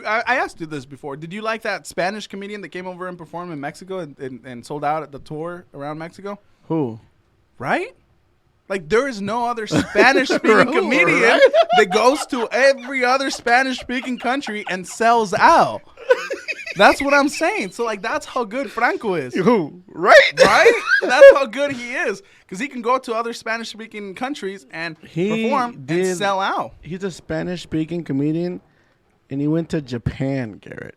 I asked you this before. Did you like that Spanish comedian that came over and performed in Mexico and sold out at the tour around Mexico? Who? Right? Like, there is no other Spanish-speaking comedian that goes to every other Spanish-speaking country and sells out. That's what I'm saying. So, like, that's how good Franco is. Who? Right? Right? That's how good he is. Because he can go to other Spanish-speaking countries and perform and sell out. He's a Spanish-speaking comedian, and he went to Japan, Garrett.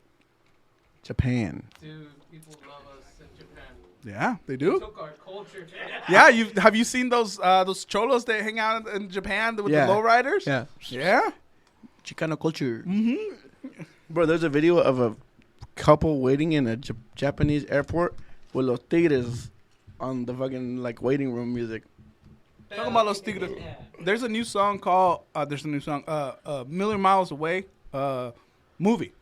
Japan. Dude, people love us in Japan. Yeah, they do. We took our culture. Yeah, have you seen those cholos that hang out in Japan with the lowriders? Yeah. Yeah? Chicano culture. Mm-hmm. Bro, there's a video of a couple waiting in a Japanese airport with Los Tigres on the fucking, like, waiting room music. Talking about Los Tigres. There's a new song called, Million Miles Away movie.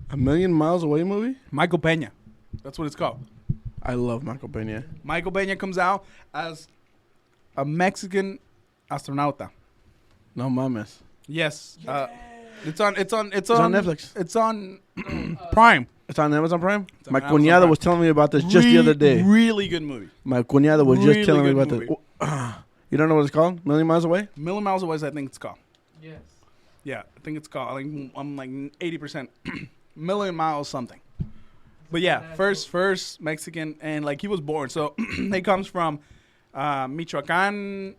A Million Miles Away movie? Michael Peña. That's what it's called. I love Michael Peña. Michael Peña comes out as a Mexican astronauta. No mames. Yes. It's on Netflix. It's on Prime. It's on Amazon Prime? My cuñado was telling me about this just the other day. Really good movie. My cuñado was just telling me about movie. this. You don't know what it's called? Million Miles Away? Million Miles Away, I think it's called. Yes. Yeah, I think it's called. I'm like 80% Million Miles something. But yeah, first Mexican, and like he was born. So he comes from Michoacan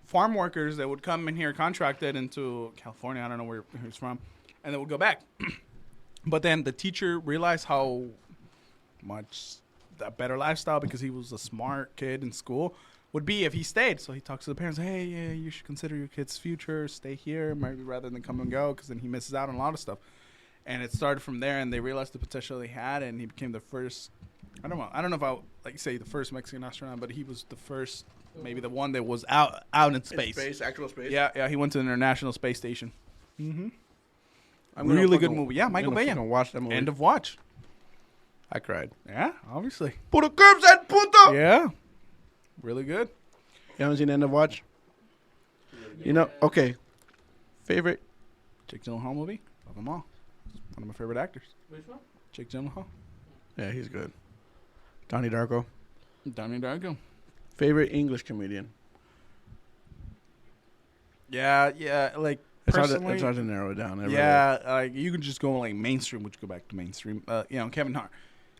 farm workers that would come in here contracted into California. I don't know where he's from, and they would go back. But then the teacher realized how much that better lifestyle, because he was a smart kid in school, would be if he stayed. So he talks to the parents, hey, yeah, you should consider your kid's future, stay here, maybe rather than come and go, because then he misses out on a lot of stuff. And it started from there, and they realized the potential he had, and he became the first, I don't know if I would like say the first Mexican astronaut, but he was the first, maybe the one that was out in space. Actual space? Yeah, he went to the International Space Station. Mm-hmm. Really good movie. Yeah, Michael Peña. Watch that movie. End of watch. I cried. Yeah, obviously. Puto curbs and puto! Yeah. Really good. You haven't seen End of Watch? You know, okay. Favorite? Jake Gyllenhaal movie? Love them all. One of my favorite actors. Which one? Jake Gyllenhaal. Yeah, he's good. Donnie Darko. Donnie Darko. Favorite English comedian. Yeah. Like personally, it's hard to narrow it down. It really is. yeah, like you can just go like mainstream, which go back to mainstream. Kevin Hart.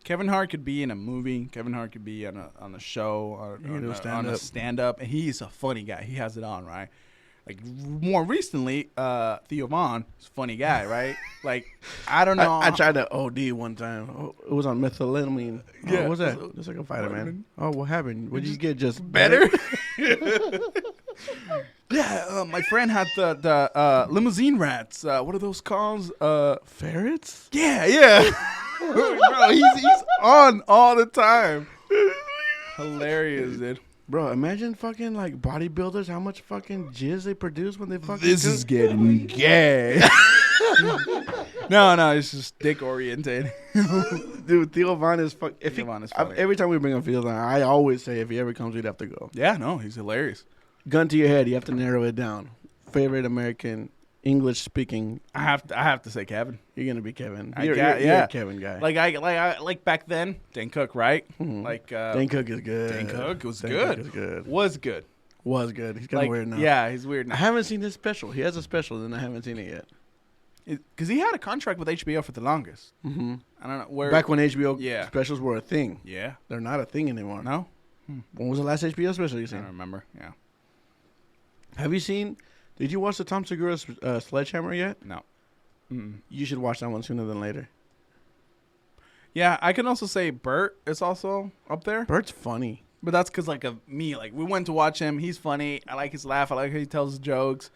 Kevin Hart could be in a movie. Kevin Hart could be on a show, He can do on a stand-up, and he's a funny guy. He has it on, right? Like more recently, Theo Von is a funny guy, right? Like I don't know. I tried to OD one time. Oh, it was on methylamine. Yeah. What was that? Just like a vitamin. Oh, what happened? What did you get? Just better. Yeah, my friend had the limousine rats. What are those called? Ferrets? Yeah. Bro, he's on all the time. Hilarious, dude. Bro, imagine fucking like bodybuilders, how much fucking jizz they produce when they fucking. This is getting gay. No, it's just dick oriented. Dude, Theo Von is fuck. Theo Von is funny. Every time we bring up Theo Von, I always say if he ever comes, we'd have to go. Yeah, no, he's hilarious. Gun to your head, you have to narrow it down. Favorite American English speaking. I have to say Kevin. You're gonna be Kevin. I You're got- you're yeah. a Kevin guy. Like back then, Dan Cook, right? Mhm. Like Dan Cook is good. Dan Cook was Dan good. Cook is good. Was good. Was good. He's kind of Like, weird now. yeah, he's weird I now. haven't seen his special. He has a special, and I haven't seen it yet. Because he had a contract with HBO for the longest. Mm-hmm. I don't know where. Back when HBO Yeah. specials were a thing. Yeah. They're not a thing anymore. No. When was the last HBO special you I seen? don't remember. Yeah. Have you seen? Did you watch the Tom Segura's Sledgehammer yet? No. Mm-mm. You should watch that one sooner than later. Yeah, I can also say Bert is also up there, Bert's funny. but that's because like of me. Like we went to watch him. He's funny. I like his laugh. I like how he tells his jokes.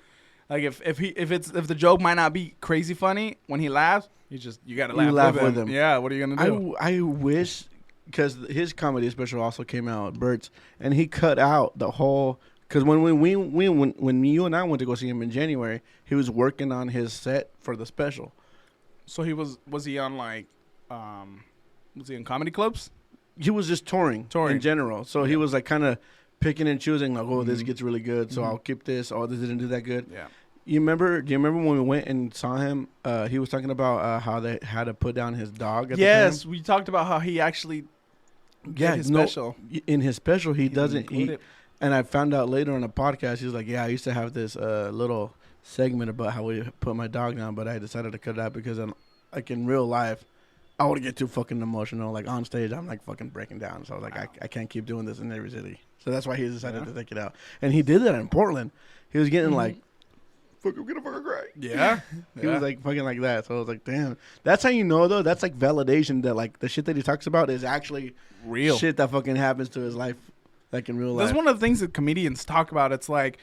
Like if the joke might not be crazy funny when he laughs, you gotta You laugh, laugh with him. Yeah. What are you gonna do? I wish, because his comedy special also came out, Bert's, and he cut out the whole. Because when you and I went to go see him in January, he was working on his set for the special. So was he on like was he in comedy clubs? He was just touring in general. So he was like kind of picking and choosing, like, oh, this gets really good, so I'll keep this. Oh, this didn't do that good. Yeah. Do you remember when we went and saw him? He was talking about how they had to put down his dog. At Yes, the time. we talked about how he actually Yeah, his no, special. in his special, he He didn't doesn't. include it. And I found out later on a podcast, he was like, yeah, I used to have this little segment about how we put my dog down, but I decided to cut it out because like in real life, I would get too fucking emotional. Like on stage, I'm like fucking breaking down. So I was like, I can't keep doing this in every city. So that's why he decided to take it out. And he did that in Portland. He was getting like, fuck, I'm gonna fucking cry. Yeah. He was like fucking like that. So I was like, damn. That's how you know, though. That's like validation that like the shit that he talks about is actually real shit that fucking happens to his life. Like in real life. That's one of the things that comedians talk about. It's like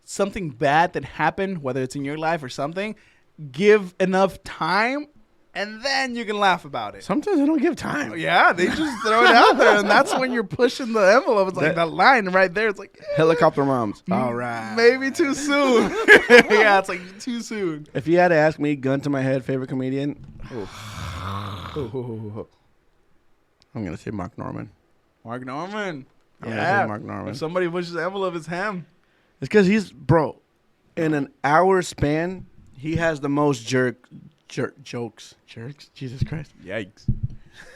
something bad that happened, whether it's in your life or something, give enough time and then you can laugh about it. Sometimes I don't give time. Yeah, they just throw it out there, and that's when you're pushing the envelope. It's like that line right there. It's like Helicopter moms. All right. maybe too soon. Yeah, it's like too soon. If you had to ask me, gun to my head, favorite comedian, I'm gonna say Mark Norman. Mark Norman. I'm gonna say Mark Norman. If somebody pushes the envelope, it's him. It's because he's in an hour span, he has the most jokes. Jerks? Jesus Christ. Yikes.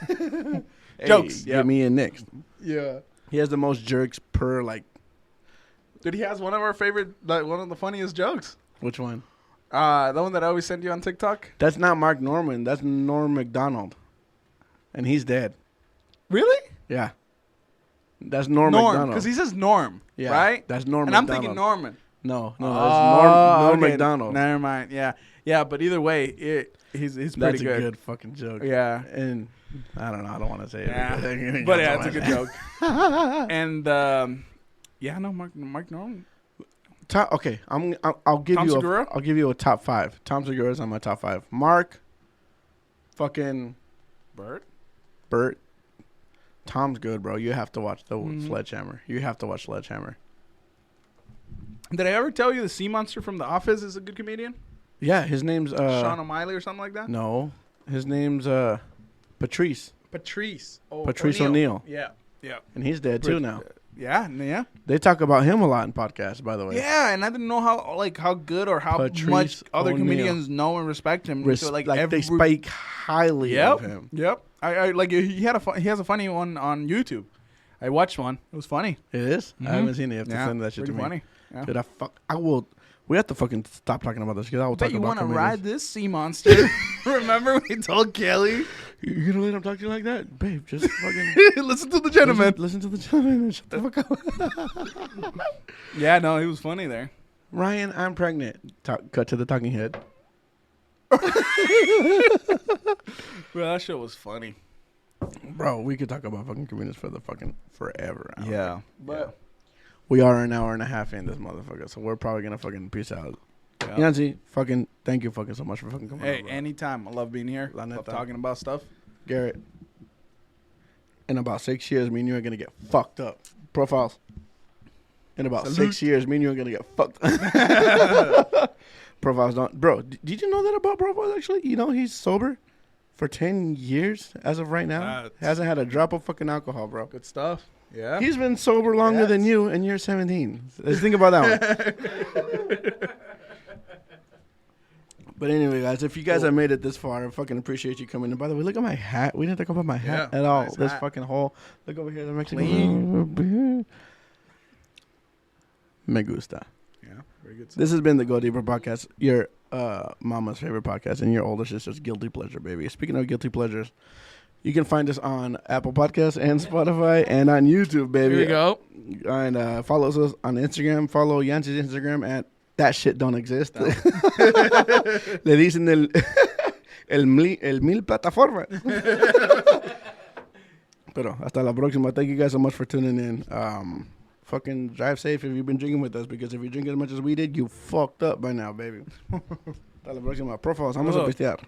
Hey, Jokes. Get me in next. Yeah. He has the most jerks per like. Dude, he has one of our favorite, like one of the funniest jokes. Which one? The one that I always send you on TikTok. That's not Mark Norman. That's Norm Macdonald, and he's dead. Really? Yeah. That's Norm Norm, Macdonald. because he says Norm, Yeah, right? that's Norm And I'm Macdonald. thinking Norman. No, that's Oh, Norm okay. Macdonald. Never mind. Yeah. But either way, he's pretty That's a good. good fucking joke. Yeah. And I don't know. I don't want to say it. Yeah. because- But yeah, it's a good joke. And Mark Norman. Okay, I'll give Tom you. Segura? I'll give you a top five. Tom Segura's on my top five. Mark, fucking Bert. Tom's good, bro. You have to watch the Sledgehammer. You have to watch Sledgehammer. Did I ever tell you the sea monster from The Office is a good comedian? Yeah, his name's Sean O'Malley or something like that? No, his name's Patrice. Patrice. Patrice O'Neal. Yeah. And he's dead too now. Yeah. They talk about him a lot in podcasts, by the way. Yeah, and I didn't know how good or how Patrice much other O'Neal. comedians know and respect him. So, Like they speak highly Yep. of him. Yep. I like he has a funny one on YouTube. I watched one. It was funny. It is? I haven't seen it. You have to Yeah, send that shit to pretty me. funny. Yeah. Dude, I will. We have to fucking stop talking about this because I will Bet talk you about want to comedians. ride this sea monster. Remember we told Kelly? You gonna let him talk to you like that? Babe, just fucking... Listen to the gentleman. Listen to the gentleman and shut the fuck up. Yeah, no, he was funny there. Ryan, I'm pregnant. Cut to the talking head. Bro, that shit was funny. Bro, we could talk about fucking comedians for the fucking forever. Yeah. But we are an hour and a half in this motherfucker, so we're probably gonna fucking peace out. Yeah. Yancy, fucking thank you fucking so much for fucking coming. Hey, over. anytime. I love being here. La Love neta. talking about stuff. Garrett, in about 6 years, me and you are gonna get fucked up. Profiles. In about Salute. 6 years, me and you are gonna get fucked up. Profiles don't. Bro, did you know that about Profiles actually? You know he's sober for 10 years as of right now. That's- Hasn't had a drop of fucking alcohol, bro. Good stuff. Yeah. He's been sober longer than you, and you're 17. Let's think about that one. But anyway, guys, if you guys have made it this far, I fucking appreciate you coming. And by the way, look at my hat. We didn't talk about my hat Yeah, at all. nice This hat. fucking hole. Look over here. The Mexican. Clean. Me gusta. Yeah. Very good stuff. This has been the Go Deeper podcast, your mama's favorite podcast and your older sister's guilty pleasure, baby. Speaking of guilty pleasures, you can find us on Apple Podcasts and Spotify and on YouTube, baby. Here we go. And follow us on Instagram. Follow Yancy's Instagram at That Shit Don't Exist. Le dicen el mil plataformas. Pero hasta la próxima. Thank you guys so much for tuning in. Fucking drive safe if you've been drinking with us, because if you drink as much as we did, you fucked up by now, baby. Hasta la próxima. Profiles, vamos a pistear.